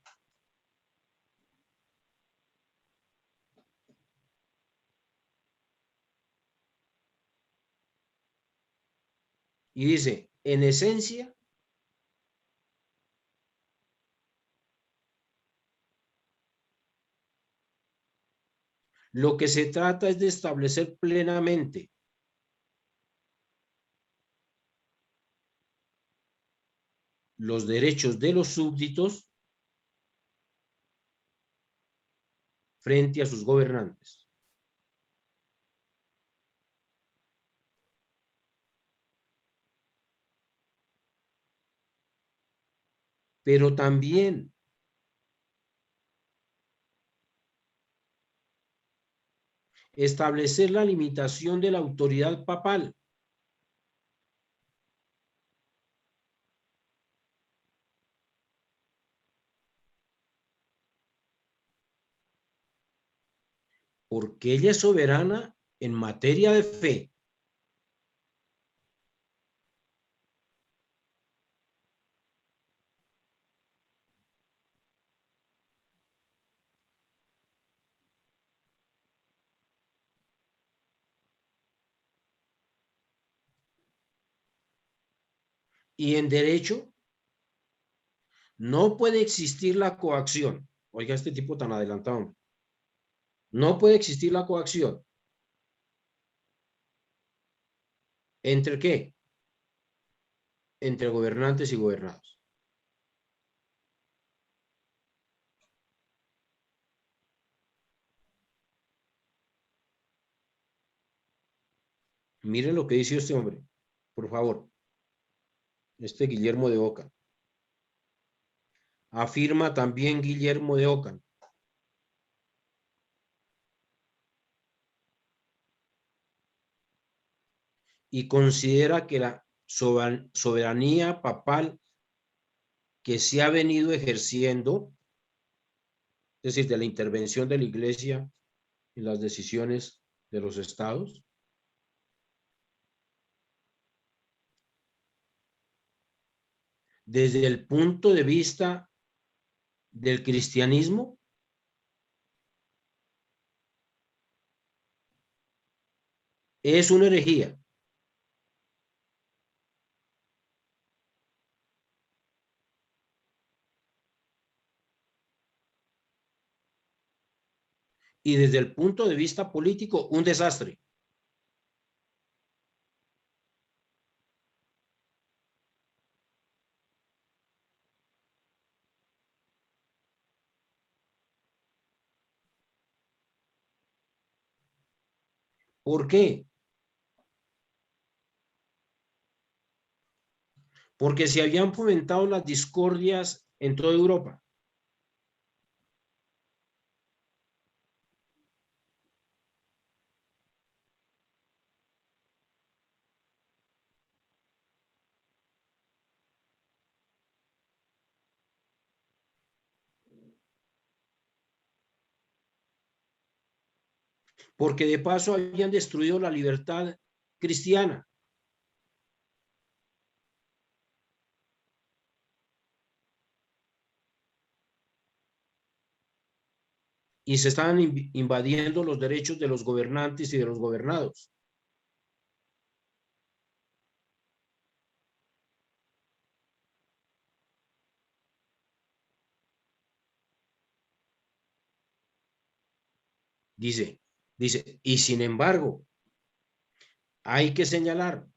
Y dice, en esencia, lo que se trata es de establecer plenamente los derechos de los súbditos frente a sus gobernantes. Pero también establecer la limitación de la autoridad papal Porque ella es soberana en materia de fe. Y en derecho no puede existir la coacción. Oiga, este tipo tan adelantado. No puede existir la coacción. ¿Entre qué? Entre gobernantes y gobernados. Miren lo que dice este hombre, por favor. Este Guillermo de Ockham. Afirma también Guillermo de Ockham. Y considera que la soberanía papal que se ha venido ejerciendo, es decir, de la intervención de la Iglesia en las decisiones de los estados, desde el punto de vista del cristianismo, es una herejía. Y desde el punto de vista político, un desastre. ¿Por qué? Porque se habían fomentado las discordias en toda Europa. Porque de paso habían destruido la libertad cristiana. Y se estaban invadiendo los derechos de los gobernantes y de los gobernados. Dice, y sin embargo, hay que señalar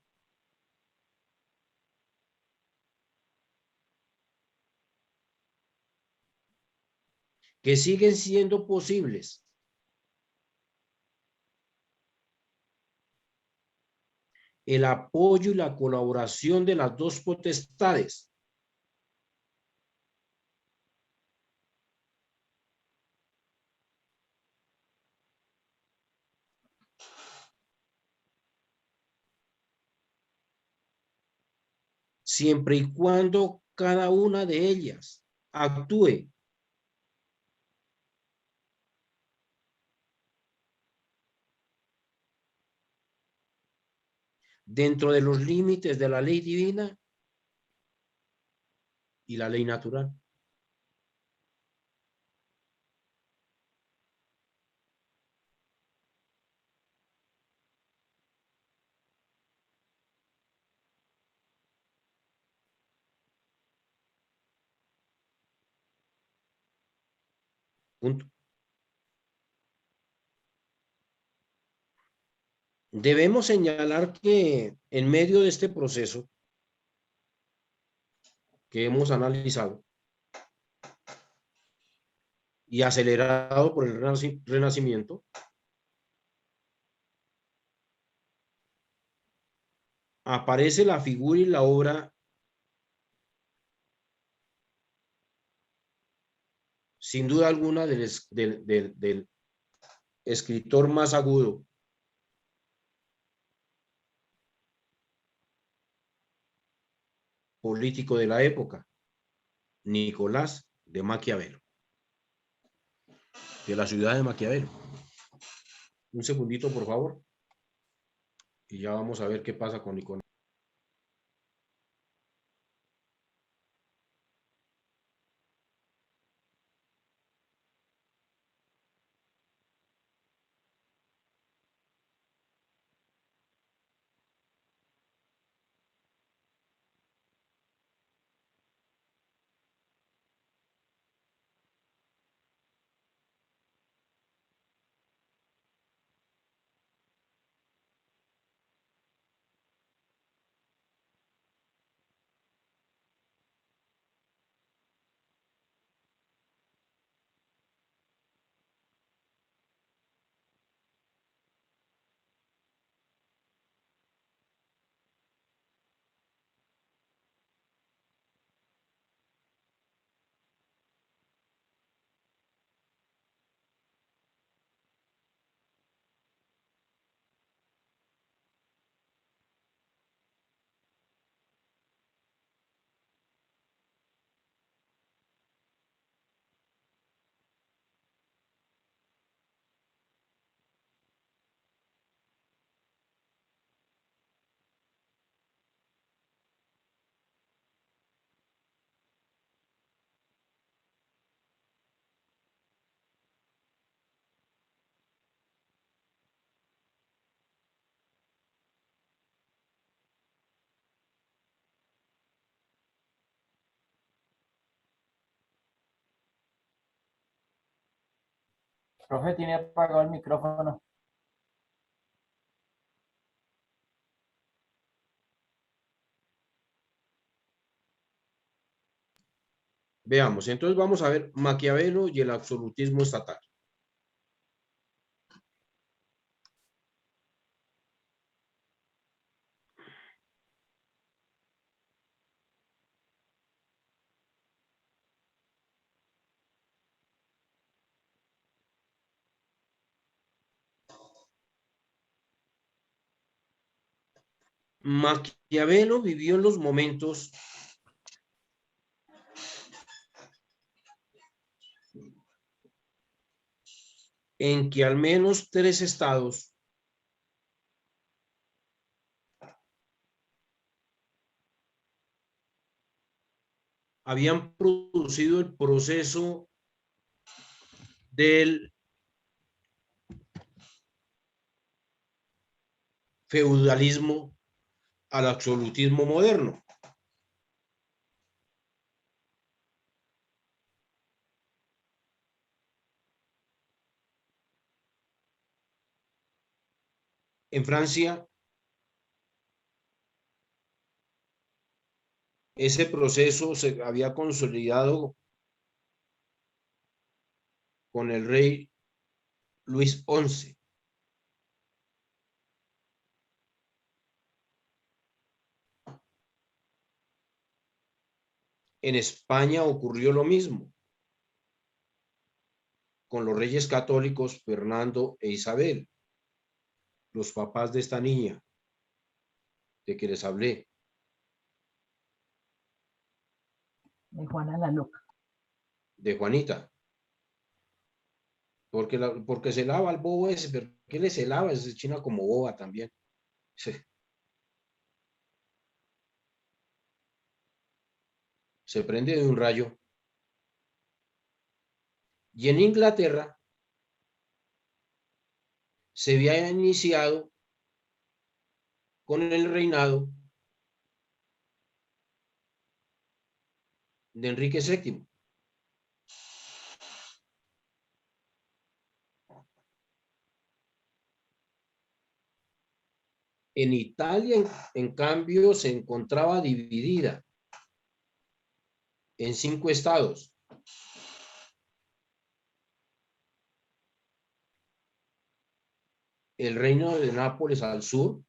que siguen siendo posibles el apoyo y la colaboración de las dos potestades. Siempre y cuando cada una de ellas actúe dentro de los límites de la ley divina y la ley natural. Punto. Debemos señalar que en medio de este proceso que hemos analizado y acelerado por el Renacimiento, aparece la figura y la obra sin duda alguna del escritor más agudo político de la época, Nicolás de Maquiavelo, de la ciudad de Maquiavelo. Un segundito, por favor. Y ya vamos a ver qué pasa con Nicolás. Profe, tiene apagado el micrófono. Veamos, entonces vamos a ver Maquiavelo y el absolutismo estatal. Maquiavelo vivió en los momentos en que al menos 3 estados habían producido el proceso del feudalismo al absolutismo moderno. En Francia, ese proceso se había consolidado con el rey Luis XI. En España ocurrió lo mismo con los reyes católicos Fernando e Isabel, los papás de esta niña de que les hablé. De Juana la loca. De Juanita. Porque se lava el bobo ese, pero ¿qué le se lava? Es china como boba también. Sí. Se prende de un rayo. Y en Inglaterra se había iniciado con el reinado de Enrique VII. En Italia, en cambio, se encontraba dividida en 5 estados. El reino de Nápoles al sur,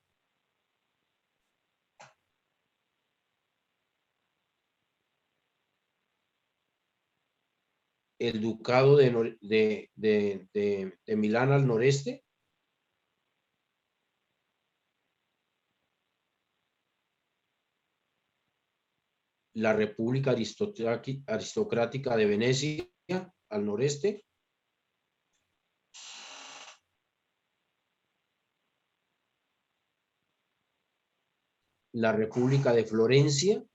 el ducado de Milán al noreste, la República Aristocrática de Venecia al noreste, la República de Florencia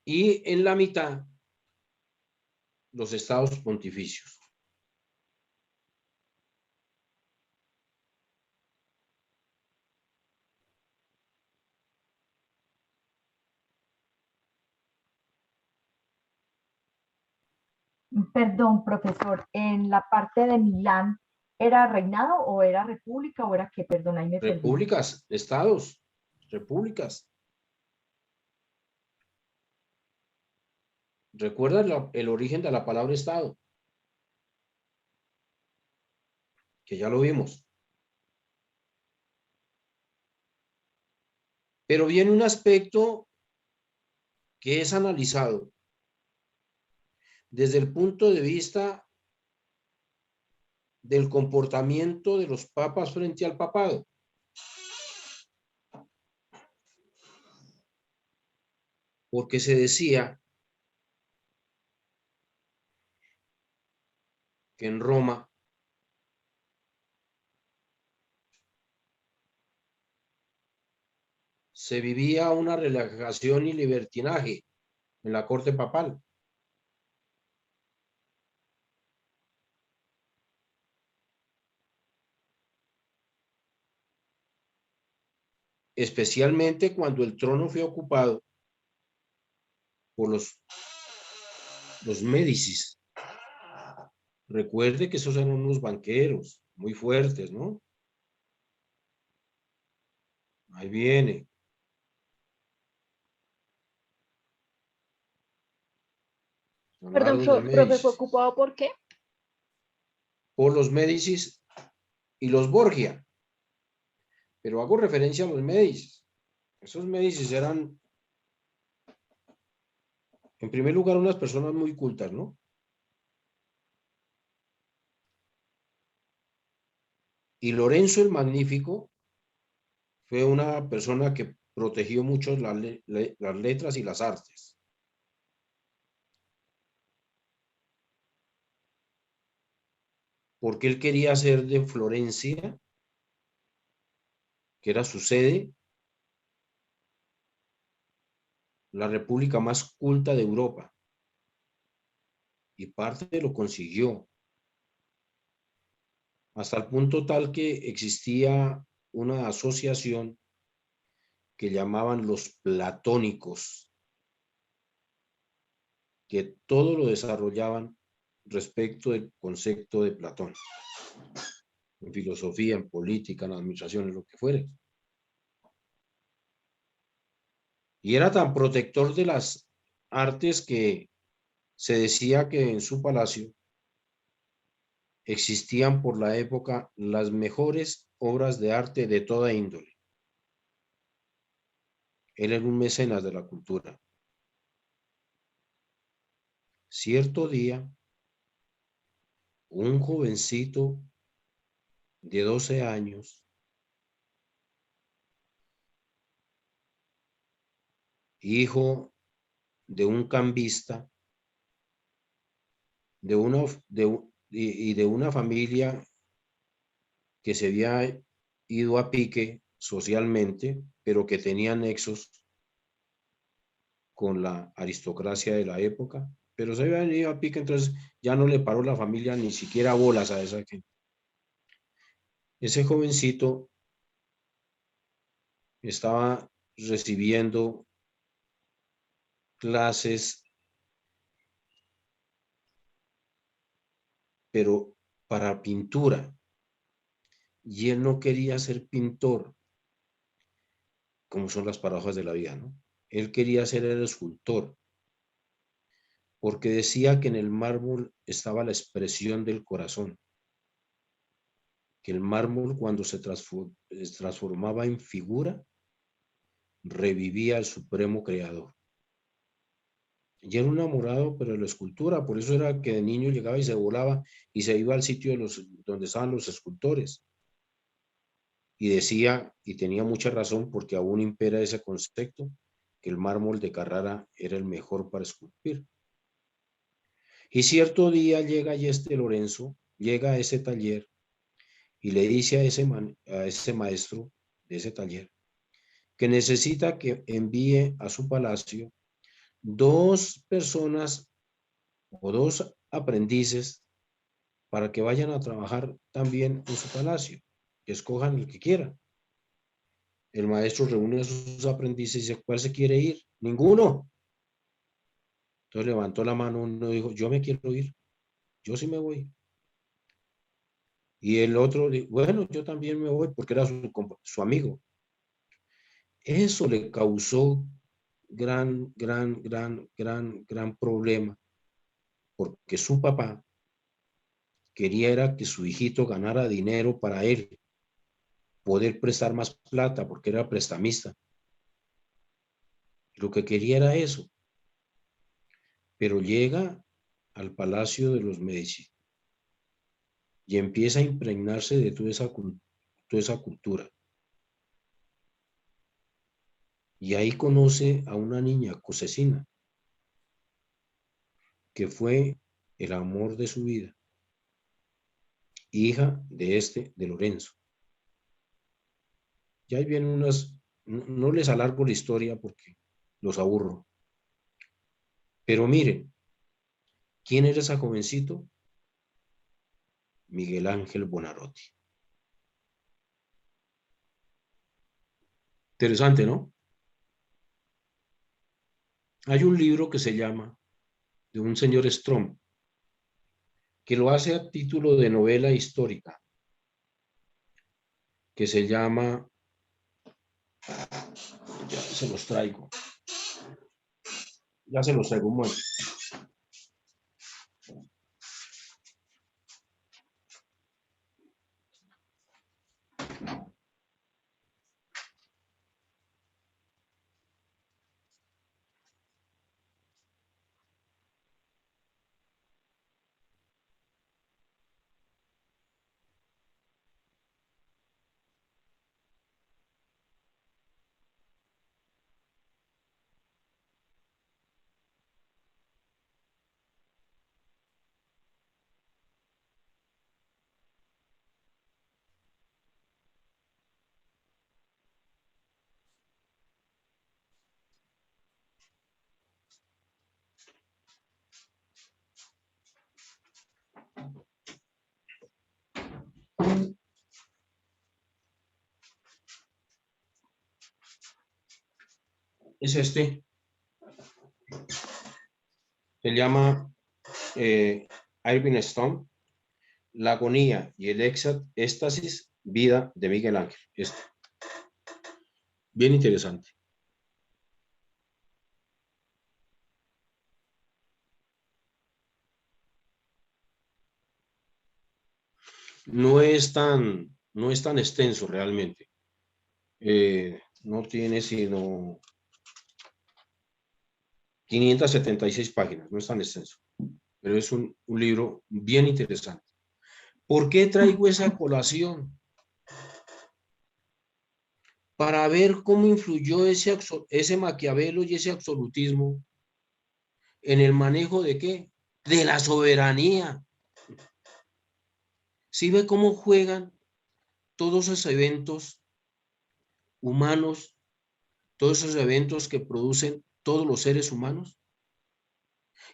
y en la mitad los estados pontificios. Perdón, profesor, en la parte de Milán, ¿era reinado o era república o era qué? Perdón, ahí me perdí. Repúblicas, estados, repúblicas. ¿Recuerdas el origen de la palabra estado? Que ya lo vimos. Pero viene un aspecto que es analizado desde el punto de vista del comportamiento de los papas frente al papado. Porque se decía que en Roma se vivía una relajación y libertinaje en la corte papal. Especialmente cuando el trono fue ocupado por los Médicis. Recuerde que esos eran unos banqueros muy fuertes, ¿no? Ahí viene. Perdón, profe, ¿fue ocupado por qué? Por los Médicis y los Borgia. Pero hago referencia a los Médicis. Esos Médicis eran, en primer lugar, unas personas muy cultas, ¿no? Y Lorenzo el Magnífico fue una persona que protegió mucho las letras y las artes. Porque él quería hacer de Florencia, que era su sede, la república más culta de Europa. Y parte lo consiguió. Hasta el punto tal que existía una asociación que llamaban los platónicos, que todo lo desarrollaban respecto del concepto de Platón, en filosofía, en política, en administración, en lo que fuere. Y era tan protector de las artes que se decía que en su palacio existían por la época las mejores obras de arte de toda índole. Él era un mecenas de la cultura. Cierto día, un jovencito de 12 años, hijo de un cambista, de una familia que se había ido a pique socialmente, pero que tenía nexos con la aristocracia de la época, pero se habían ido a pique, entonces ya no le paró la familia ni siquiera bolas a esa gente. Ese jovencito estaba recibiendo clases, pero para pintura, y él no quería ser pintor, como son las paradojas de la vida, ¿no? Él quería ser el escultor, porque decía que en el mármol estaba la expresión del corazón, que el mármol cuando se transformaba en figura, revivía al supremo creador. Y era un enamorado, pero de la escultura, por eso era que de niño llegaba y se volaba y se iba al sitio donde estaban los escultores. Y decía, y tenía mucha razón, porque aún impera ese concepto, que el mármol de Carrara era el mejor para esculpir. Y cierto día llega Lorenzo, llega a ese taller y le dice a ese maestro de ese taller que necesita que envíe a su palacio 2 personas o 2 aprendices para que vayan a trabajar también en su palacio, que escojan el que quieran. El maestro reúne a sus aprendices y dice, ¿cuál se quiere ir? Ninguno. Entonces levantó la mano uno y dijo, yo me quiero ir, yo sí me voy. Y el otro dijo, bueno, yo también me voy, porque era su amigo. Eso le causó gran problema, porque su papá quería era que su hijito ganara dinero para él, poder prestar más plata, porque era prestamista. Lo que quería era eso. Pero llega al Palacio de los Medici y empieza a impregnarse de toda esa cultura. Y ahí conoce a una niña, Cosesina, que fue el amor de su vida, hija de Lorenzo. Ya ahí vienen no les alargo la historia porque los aburro. Pero miren, ¿quién era ese jovencito? Miguel Ángel Buonarroti. Interesante, ¿no? Hay un libro que se llama, de un señor Strom, que lo hace a título de novela histórica, que se llama, ya se los traigo un momento. Es este. Se llama Irving Stone, La agonía y el éxtasis, vida de Miguel Ángel. Este. Bien interesante. No es tan extenso realmente. No tiene sino 576 páginas, no es tan extenso, pero es un libro bien interesante. ¿Por qué traigo esa colación? Para ver cómo influyó ese Maquiavelo y ese absolutismo en el manejo de ¿qué? De la soberanía. ¿Sí ve cómo juegan todos esos eventos humanos, todos esos eventos que producen todos los seres humanos?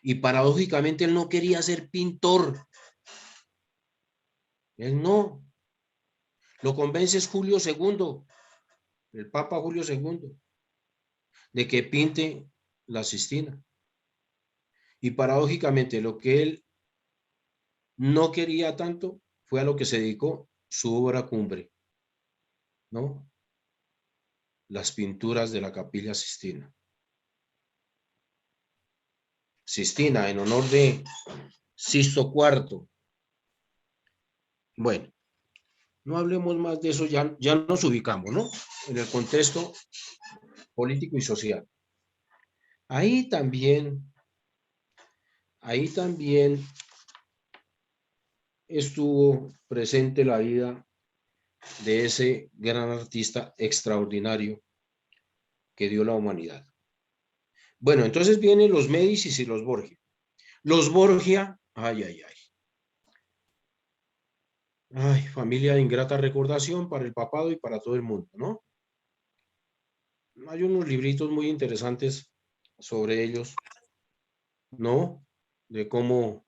Y paradójicamente él no quería ser pintor. Él no. Lo convence es Julio II, el Papa Julio II, de que pinte la Sistina. Y paradójicamente lo que él no quería tanto fue a lo que se dedicó su obra cumbre, ¿no? Las pinturas de la Capilla Sistina. Sistina, en honor de Sisto IV. Bueno, no hablemos más de eso, ya nos ubicamos, ¿no? En el contexto político y social. Ahí también estuvo presente la vida de ese gran artista extraordinario que dio la humanidad. Bueno, entonces vienen los Médicis y los Borgia. Los Borgia, ay. Ay, familia de ingrata recordación para el papado y para todo el mundo, ¿no? Hay unos libritos muy interesantes sobre ellos, ¿no? De cómo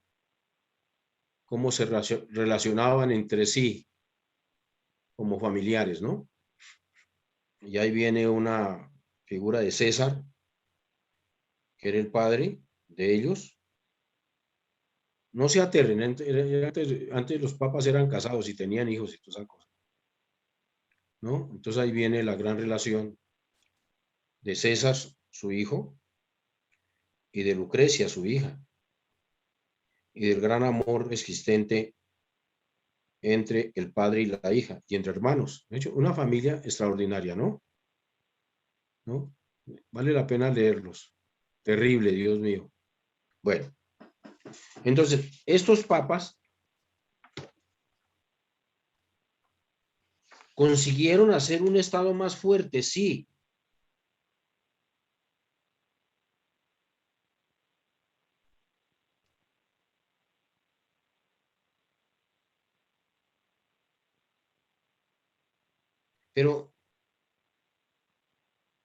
se relacionaban entre sí como familiares, ¿no? Y ahí viene una figura de César, que era el padre de ellos. No se aterren, antes los papas eran casados y tenían hijos y todas esas cosas, ¿no? Entonces ahí viene la gran relación de César, su hijo, y de Lucrecia, su hija, y del gran amor existente entre el padre y la hija, y entre hermanos. De hecho, una familia extraordinaria, ¿no? ¿No? Vale la pena leerlos. Terrible, Dios mío. Bueno, entonces, estos papas consiguieron hacer un Estado más fuerte, sí. Pero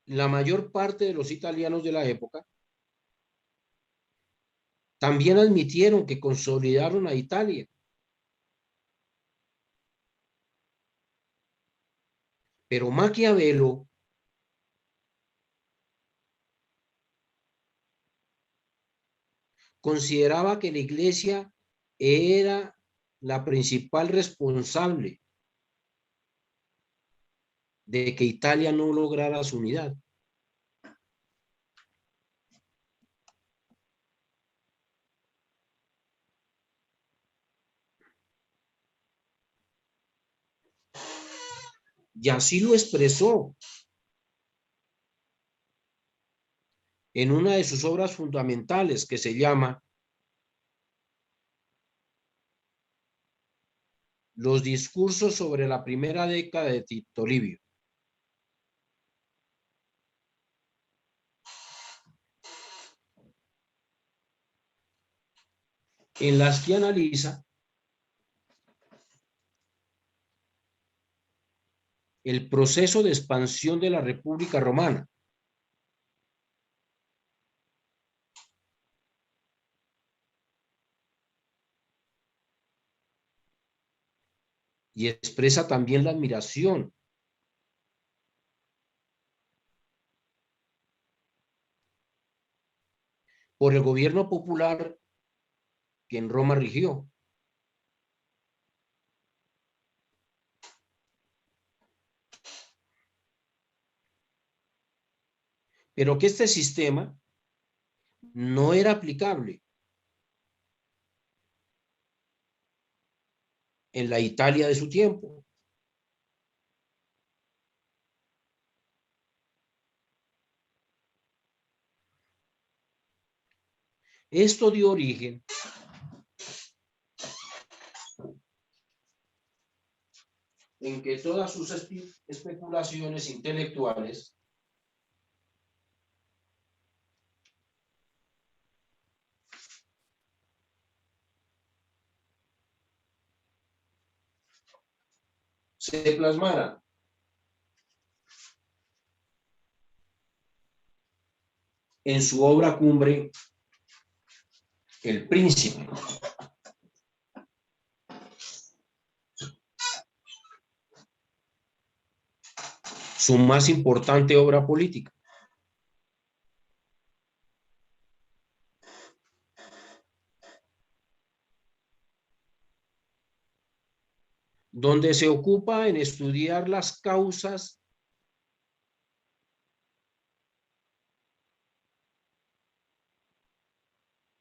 la mayor parte de los italianos de la época también admitieron que consolidaron a Italia. Pero Maquiavelo consideraba que la Iglesia era la principal responsable de que Italia no lograra su unidad. Y así lo expresó en una de sus obras fundamentales que se llama Los discursos sobre la primera década de Tito Livio. En las que analiza el proceso de expansión de la República Romana. Y expresa también la admiración por el gobierno popular que en Roma rigió. Pero que este sistema no era aplicable en la Italia de su tiempo. Esto dio origen en que todas sus especulaciones intelectuales se plasmaran en su obra cumbre, El Príncipe. Su más importante obra política. Donde se ocupa en estudiar las causas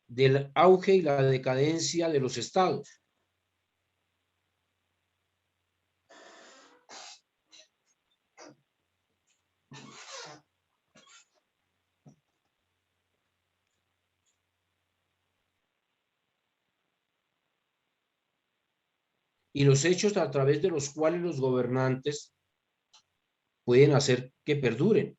del auge y la decadencia de los estados. Y los hechos a través de los cuales los gobernantes pueden hacer que perduren.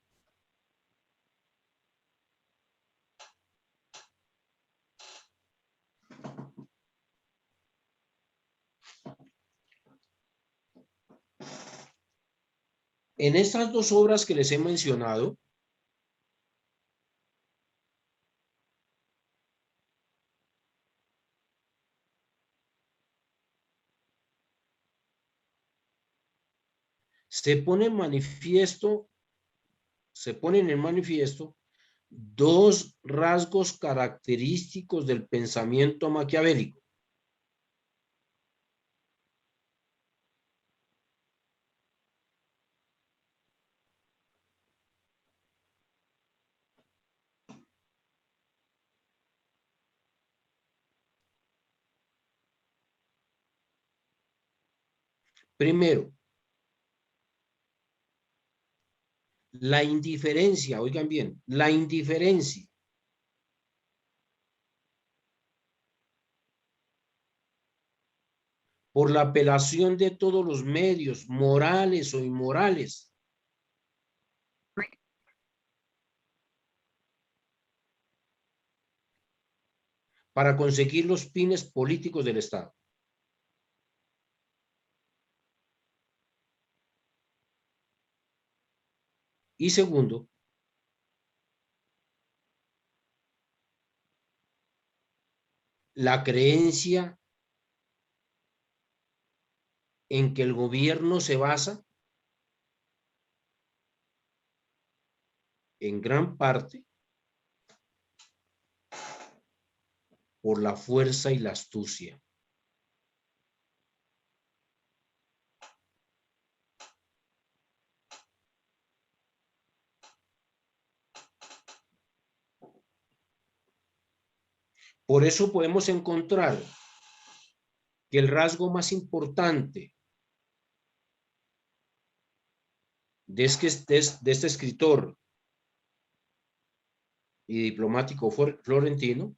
En estas dos obras que les he mencionado, se ponen en manifiesto dos rasgos característicos del pensamiento maquiavélico. Primero, la indiferencia, oigan bien, la indiferencia por la apelación de todos los medios, morales o inmorales, para conseguir los fines políticos del Estado. Y segundo, la creencia en que el gobierno se basa en gran parte por la fuerza y la astucia. Por eso podemos encontrar que el rasgo más importante de este escritor y diplomático florentino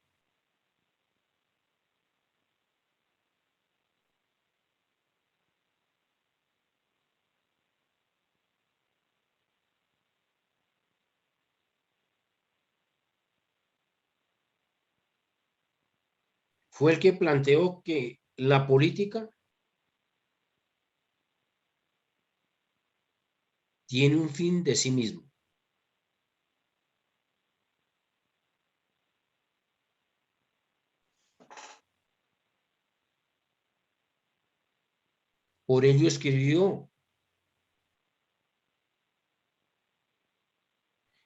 fue el que planteó que la política tiene un fin de sí mismo. Por ello escribió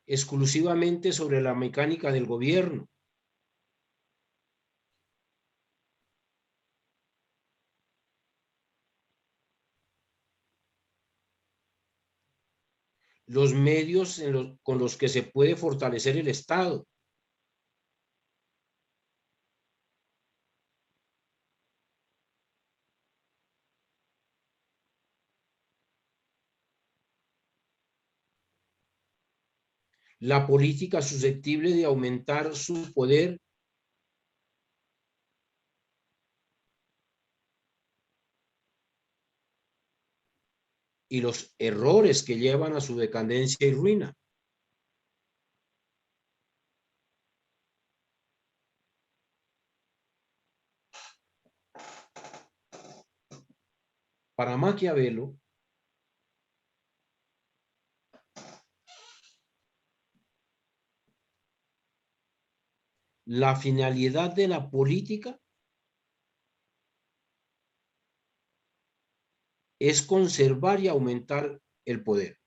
exclusivamente sobre la mecánica del gobierno. Los medios con los que se puede fortalecer el Estado. La política susceptible de aumentar su poder y los errores que llevan a su decadencia y ruina. Para Maquiavelo, la finalidad de la política es conservar y aumentar el poder.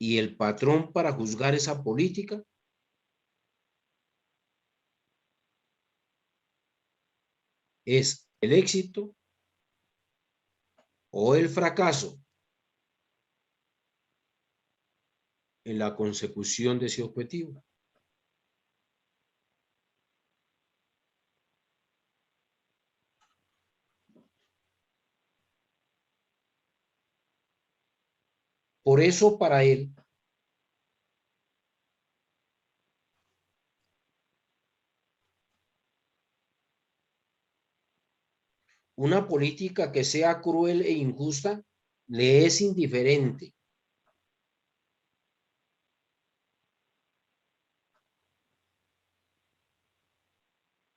Y el patrón para juzgar esa política es el éxito o el fracaso en la consecución de ese objetivo. Por eso para él, una política que sea cruel e injusta le es indiferente.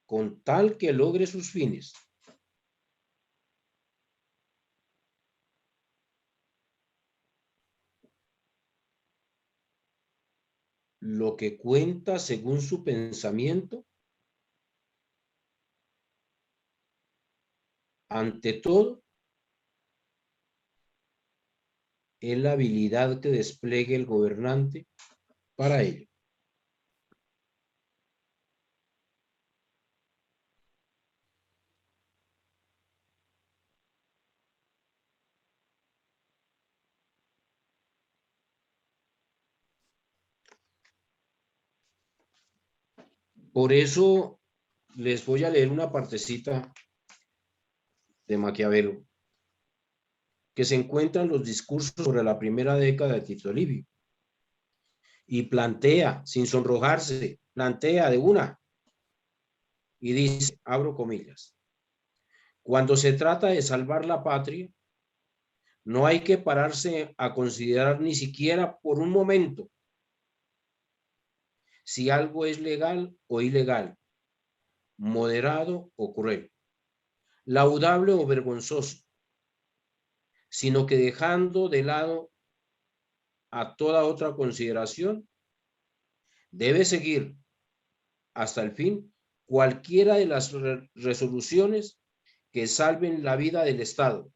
con tal que logre sus fines. Lo que cuenta según su pensamiento, ante todo, es la habilidad que despliegue el gobernante para ello. Por eso les voy a leer una partecita de Maquiavelo que se encuentra en los discursos sobre la primera década de Tito Livio y plantea, sin sonrojarse, plantea de una y dice, abro comillas, cuando se trata de salvar la patria, no hay que pararse a considerar ni siquiera por un momento si algo es legal o ilegal, moderado o cruel, laudable o vergonzoso, sino que dejando de lado a toda otra consideración, debe seguir hasta el fin cualquiera de las resoluciones que salven la vida del Estado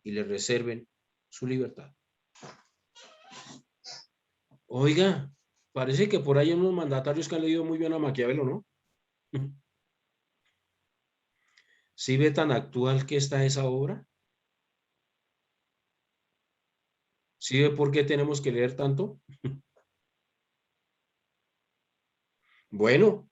y le reserven su libertad. Oiga, parece que por ahí hay unos mandatarios que han leído muy bien a Maquiavelo, ¿no? ¿Sí ve tan actual que está esa obra? ¿Sí ve por qué tenemos que leer tanto? Bueno.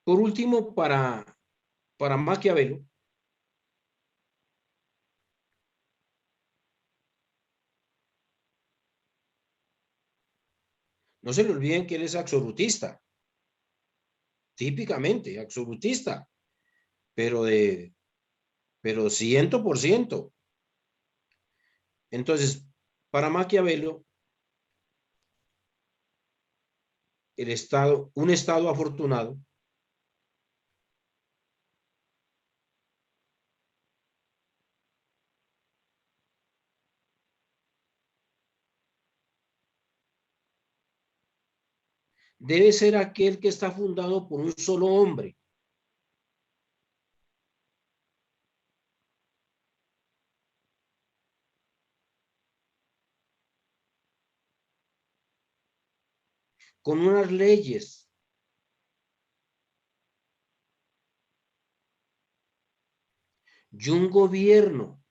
Por último, para Maquiavelo, no se le olviden que él es absolutista, típicamente absolutista, pero 100%. Entonces, para Maquiavelo, un estado afortunado debe ser aquel que está fundado por un solo hombre, con unas leyes y un gobierno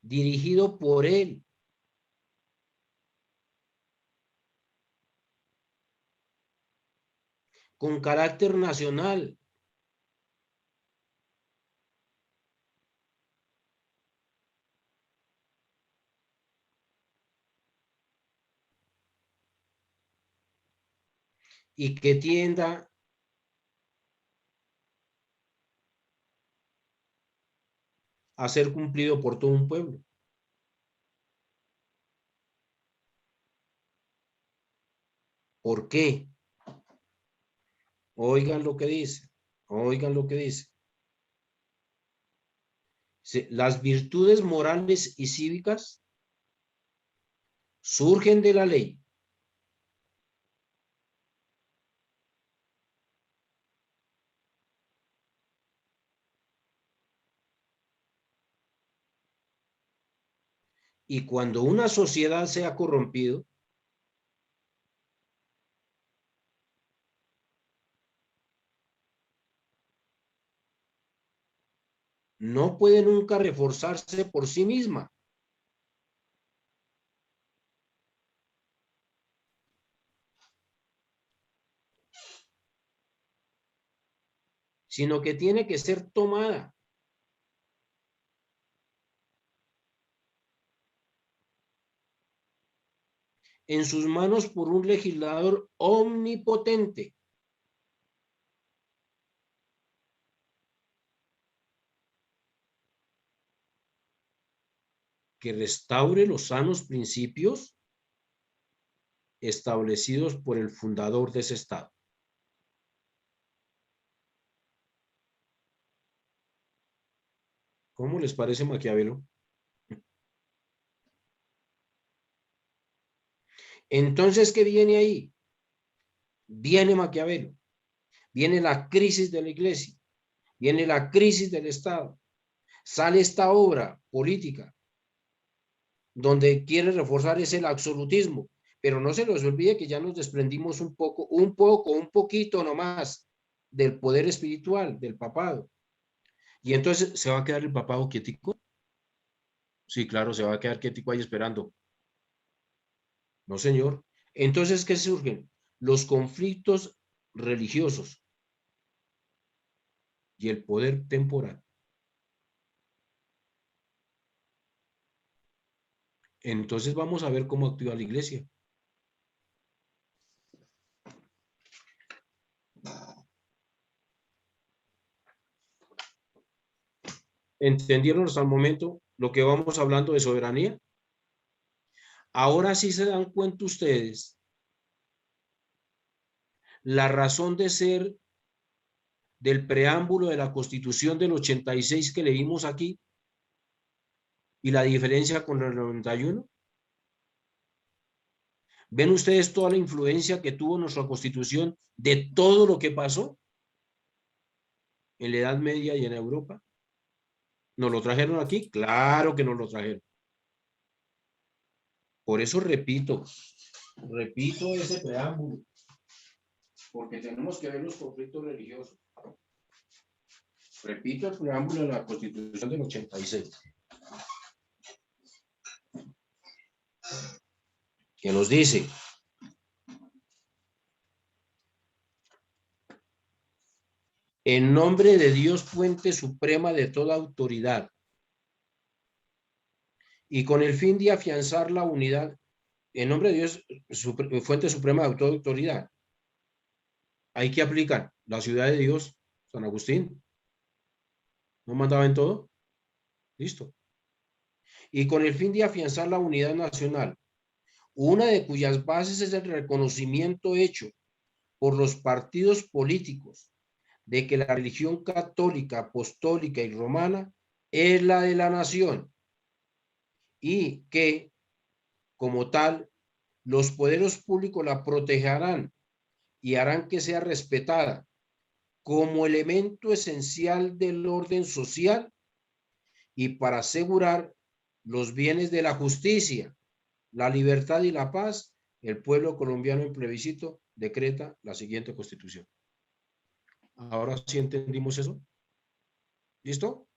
dirigido por él, con carácter nacional, y que tienda a ser cumplido por todo un pueblo. ¿Por qué? Oigan lo que dice, oigan lo que dice. Las virtudes morales y cívicas surgen de la ley. Y cuando una sociedad se ha corrompido, no puede nunca reforzarse por sí misma. Sino que tiene que ser tomada en sus manos por un legislador omnipotente que restaure los sanos principios establecidos por el fundador de ese Estado. ¿Cómo les parece Maquiavelo? Entonces, ¿qué viene ahí? Viene Maquiavelo, viene la crisis de la iglesia, viene la crisis del Estado, sale esta obra política donde quiere reforzar es el absolutismo, pero no se les olvide que ya nos desprendimos un poquito nomás del poder espiritual, del papado. Y entonces, ¿se va a quedar el papado quietico? Sí, claro, se va a quedar quietico ahí esperando. No, señor. Entonces, ¿qué surgen? Los conflictos religiosos y el poder temporal. Entonces vamos a ver cómo actúa la iglesia. ¿Entendieron hasta el momento lo que vamos hablando de soberanía? Ahora sí se dan cuenta ustedes la razón de ser del preámbulo de la Constitución del 86 que leímos aquí y la diferencia con el 91. ¿Ven ustedes toda la influencia que tuvo nuestra Constitución de todo lo que pasó en la Edad Media y en Europa? ¿Nos lo trajeron aquí? Claro que nos lo trajeron. Por eso repito ese preámbulo, porque tenemos que ver los conflictos religiosos. Repito el preámbulo de la Constitución del 86. Que nos dice: en nombre de Dios, fuente suprema de toda autoridad, y con el fin de afianzar la unidad, en nombre de Dios, fuente suprema de toda autoridad. ¿Hay que aplicar la ciudad de Dios, San Agustín? ¿No mandaba en todo? Listo. Y con el fin de afianzar la unidad nacional, una de cuyas bases es el reconocimiento hecho por los partidos políticos de que la religión católica, apostólica y romana es la de la nación y que, como tal, los poderes públicos la protegerán y harán que sea respetada como elemento esencial del orden social y para asegurar los bienes de la justicia, la libertad y la paz, el pueblo colombiano en plebiscito decreta la siguiente constitución. Ahora sí entendimos eso. ¿Listo?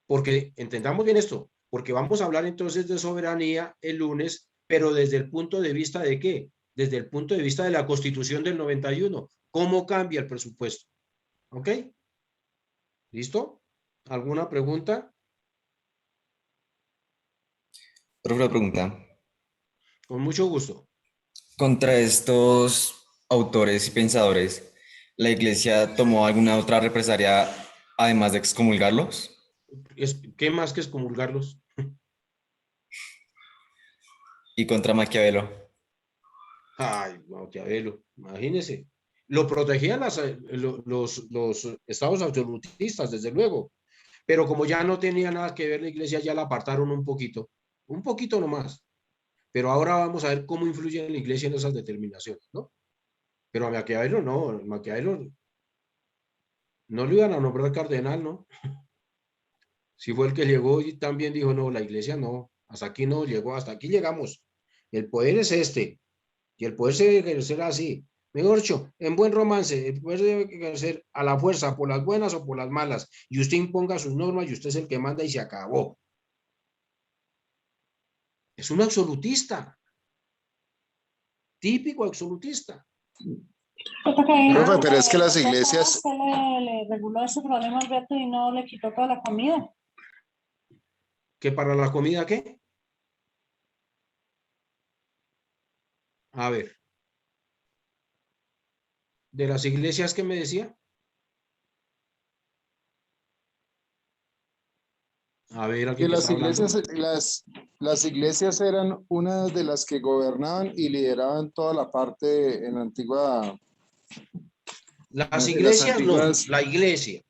Porque entendamos bien esto, porque vamos a hablar entonces de soberanía el lunes, pero desde el punto de vista de ¿qué? Desde el punto de vista de la Constitución del 91. ¿Cómo cambia el presupuesto? ¿Ok? ¿Listo? ¿Alguna pregunta? Otra pregunta. Con mucho gusto. Contra estos autores y pensadores, ¿la iglesia tomó alguna otra represalia además de excomulgarlos? ¿Qué más que excomulgarlos? ¿Y contra Maquiavelo? Ay, Maquiavelo, imagínese. Lo protegían los estados absolutistas, desde luego. Pero como ya no tenía nada que ver la iglesia, ya la apartaron un poquito nomás. Pero ahora vamos a ver cómo influye la iglesia en esas determinaciones, ¿no? Pero a Maquiavelo no, Maquiavelo no lo iban a nombrar cardenal, ¿no? Si fue el que llegó y también dijo, no, la iglesia no, hasta aquí no llegó, hasta aquí llegamos. El poder es este, y el poder se debe ejercer así. Mejor dicho, en buen romance, el poder debe ejercer a la fuerza, por las buenas o por las malas, y usted imponga sus normas y usted es el que manda y se acabó. Es un absolutista, típico absolutista. Profe, pero es que las iglesias... ¿Se le reguló ese problema al Beto y no le quitó toda la comida? ¿Que para la comida qué? A ver. ¿De las iglesias qué me decía? A ver, Que alguien que las está hablando. iglesias, las iglesias eran una de las que gobernaban y lideraban toda la parte en la antigua. Las En las iglesias no, antiguas. la iglesia.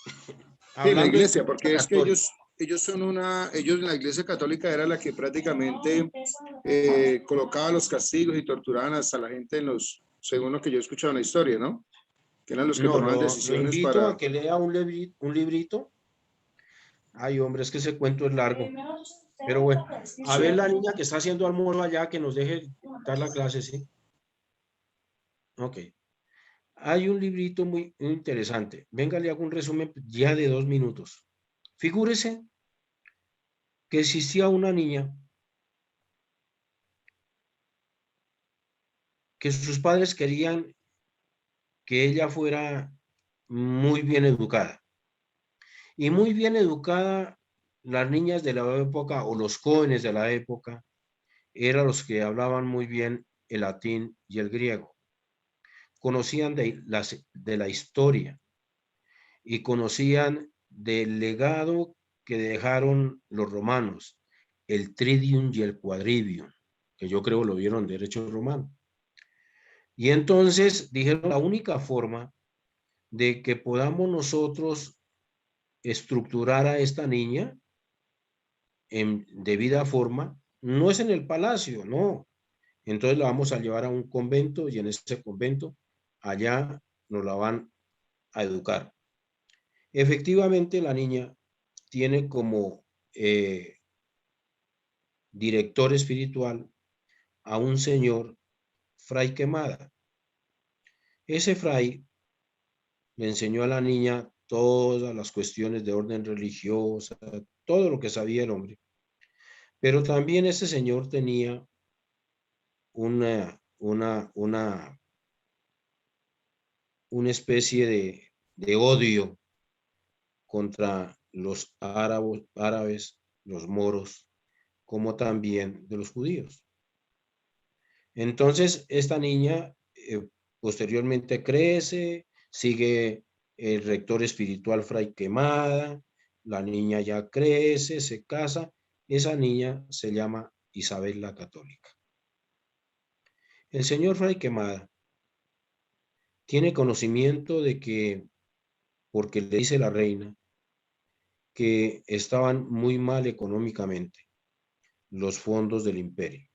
Sí, la Hablando de iglesia, iglesia porque es que católica. ellos son ellos la iglesia católica era la que prácticamente colocaba los castigos y torturaban hasta la gente según lo que yo he escuchado en la historia, ¿no? Que eran los que No, tomaban lo decisiones invito a para. que lea un librito. Ay, hombre, es que ese cuento es largo. Pero bueno, a ver la niña que está haciendo almuerzo allá, que nos deje dar la clase, ¿sí? Ok. Hay un librito muy interesante. Venga, le hago un resumen ya de 2 minutos. Figúrese que existía una niña que sus padres querían que ella fuera muy bien educada. Y muy bien educada, las niñas de la época o los jóvenes de la época eran los que hablaban muy bien el latín y el griego. Conocían de la historia y conocían del legado que dejaron los romanos, el tridium y el quadrivium, que yo creo lo vieron derecho romano. Y entonces dijeron, la única forma de que podamos nosotros estructurar a esta niña en debida forma, no es en el palacio, no. Entonces la vamos a llevar a un convento y en ese convento allá nos la van a educar. Efectivamente, la niña tiene como director espiritual a un señor, Fray Quemada. Ese fray le enseñó a la niña todas las cuestiones de orden religiosa, todo lo que sabía el hombre. Pero también ese señor tenía una especie de odio contra los árabes, los moros, como también de los judíos. Entonces, esta niña posteriormente crece, sigue el rector espiritual Fray Quemada, la niña ya crece, se casa, esa niña se llama Isabel la Católica. El señor Fray Quemada tiene conocimiento de que, porque le dice la reina, que estaban muy mal económicamente los fondos del imperio.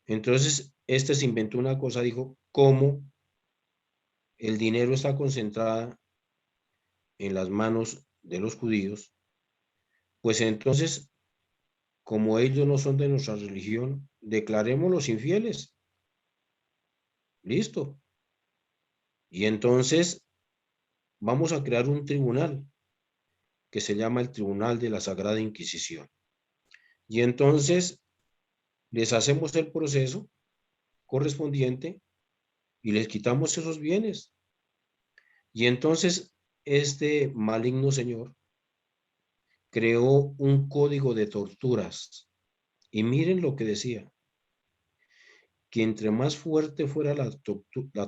Entonces, este se inventó una cosa, dijo, ¿cómo el dinero está concentrado en las manos de los judíos? Pues entonces, como ellos no son de nuestra religión, declarémoslos infieles. Listo. Y entonces vamos a crear un tribunal que se llama el Tribunal de la Sagrada Inquisición. Y entonces les hacemos el proceso correspondiente y les quitamos esos bienes. Y entonces este maligno señor creó un código de torturas. Y miren lo que decía, que entre más fuerte fuera la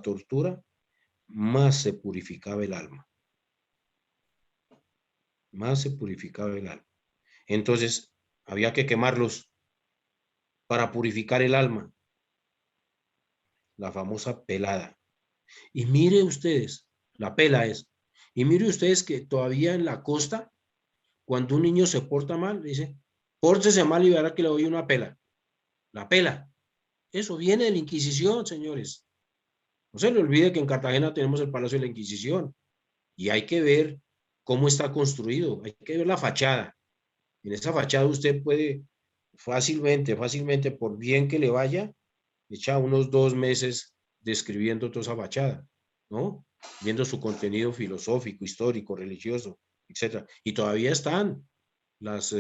tortura, más se purificaba el alma. Más se purificaba el alma. Entonces, había que quemarlos para purificar el alma. La famosa pelada. Y mire ustedes, la pela es. Y mire ustedes que todavía en la costa, cuando un niño se porta mal, dice, pórtese mal y verá que le doy una pela. La pela. Eso viene de la Inquisición, señores. No se le olvide que en Cartagena tenemos el Palacio de la Inquisición y hay que ver cómo está construido, hay que ver la fachada. En esa fachada usted puede fácilmente, por bien que le vaya, echar unos 2 meses describiendo toda esa fachada, ¿no? Viendo su contenido filosófico, histórico, religioso, etcétera. Y todavía están las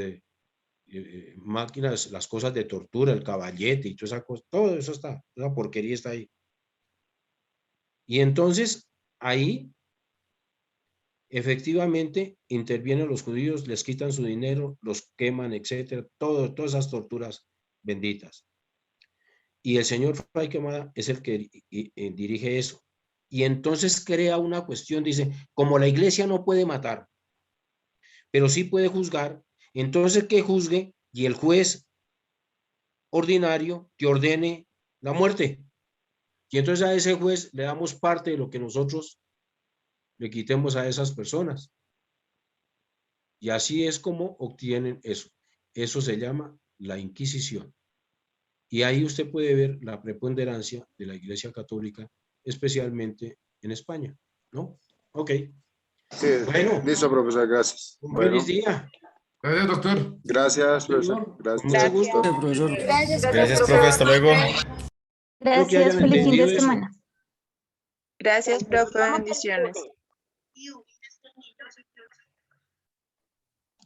máquinas, las cosas de tortura, el caballete y toda esa cosa, todo eso está, esa porquería está ahí. Y entonces ahí efectivamente intervienen los judíos, les quitan su dinero, los queman, etcétera, todas esas torturas benditas. Y el señor Fray Quemada es el que dirige eso. Y entonces crea una cuestión, dice, como la iglesia no puede matar, pero sí puede juzgar. Entonces que juzgue y el juez ordinario que ordene la muerte. Y entonces a ese juez le damos parte de lo que nosotros le quitemos a esas personas. Y así es como obtienen eso. Eso se llama la Inquisición. Y ahí usted puede ver la preponderancia de la Iglesia Católica, especialmente en España, ¿no? Ok. Sí, Bueno. listo, profesor, gracias. Un feliz día. Gracias, doctor. Gracias, profesor. Gracias. Mucho gusto. Profesor. Gracias, profe. Hasta luego. Espero que hayan Gracias, feliz fin de entendido eso. semana. Gracias, profe. Bendiciones.